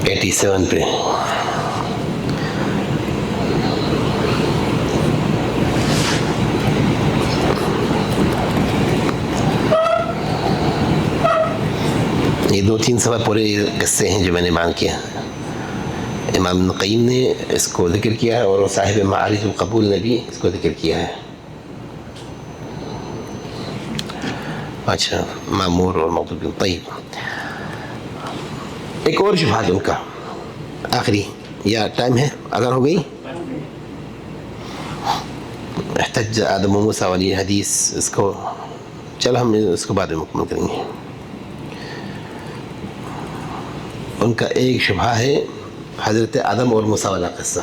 87 پہ. یہ 2-3 صفحہ پورے قصے ہیں جو میں نے بیان کیا. امام ابن قیم نے اس کو ذکر کیا ہے اور صاحب معارج القبول نے بھی اس کو ذکر کیا ہے. اچھا، معمور اور مغضوب. طيب، ایک اور شبہہ ان کا آخری، یا ٹائم ہے اگر ہو گئی. احتج آدم و موسیٰ والی حدیث، اس کو چلو ہم اس کو بعد میں مکمل کریں گے. ان کا ایک شبہہ ہے حضرت آدم اور موسیٰ والا قصہ.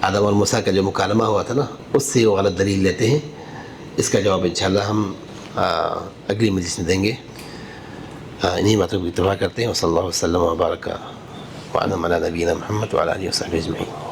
آدم اور موسیٰ کا جو مکالمہ ہوا تھا نا، اس سے وہ غلط دلیل لیتے ہیں. اس کا جواب انشاءاللہ ہم اگلی مجلس میں دیں گے. انہی باتوں کو اتفاق کرتے ہیں. وصلی اللہ وسلم وبارک وعلى نبینا محمد وعلى آلہ وصحبہ اجمعین.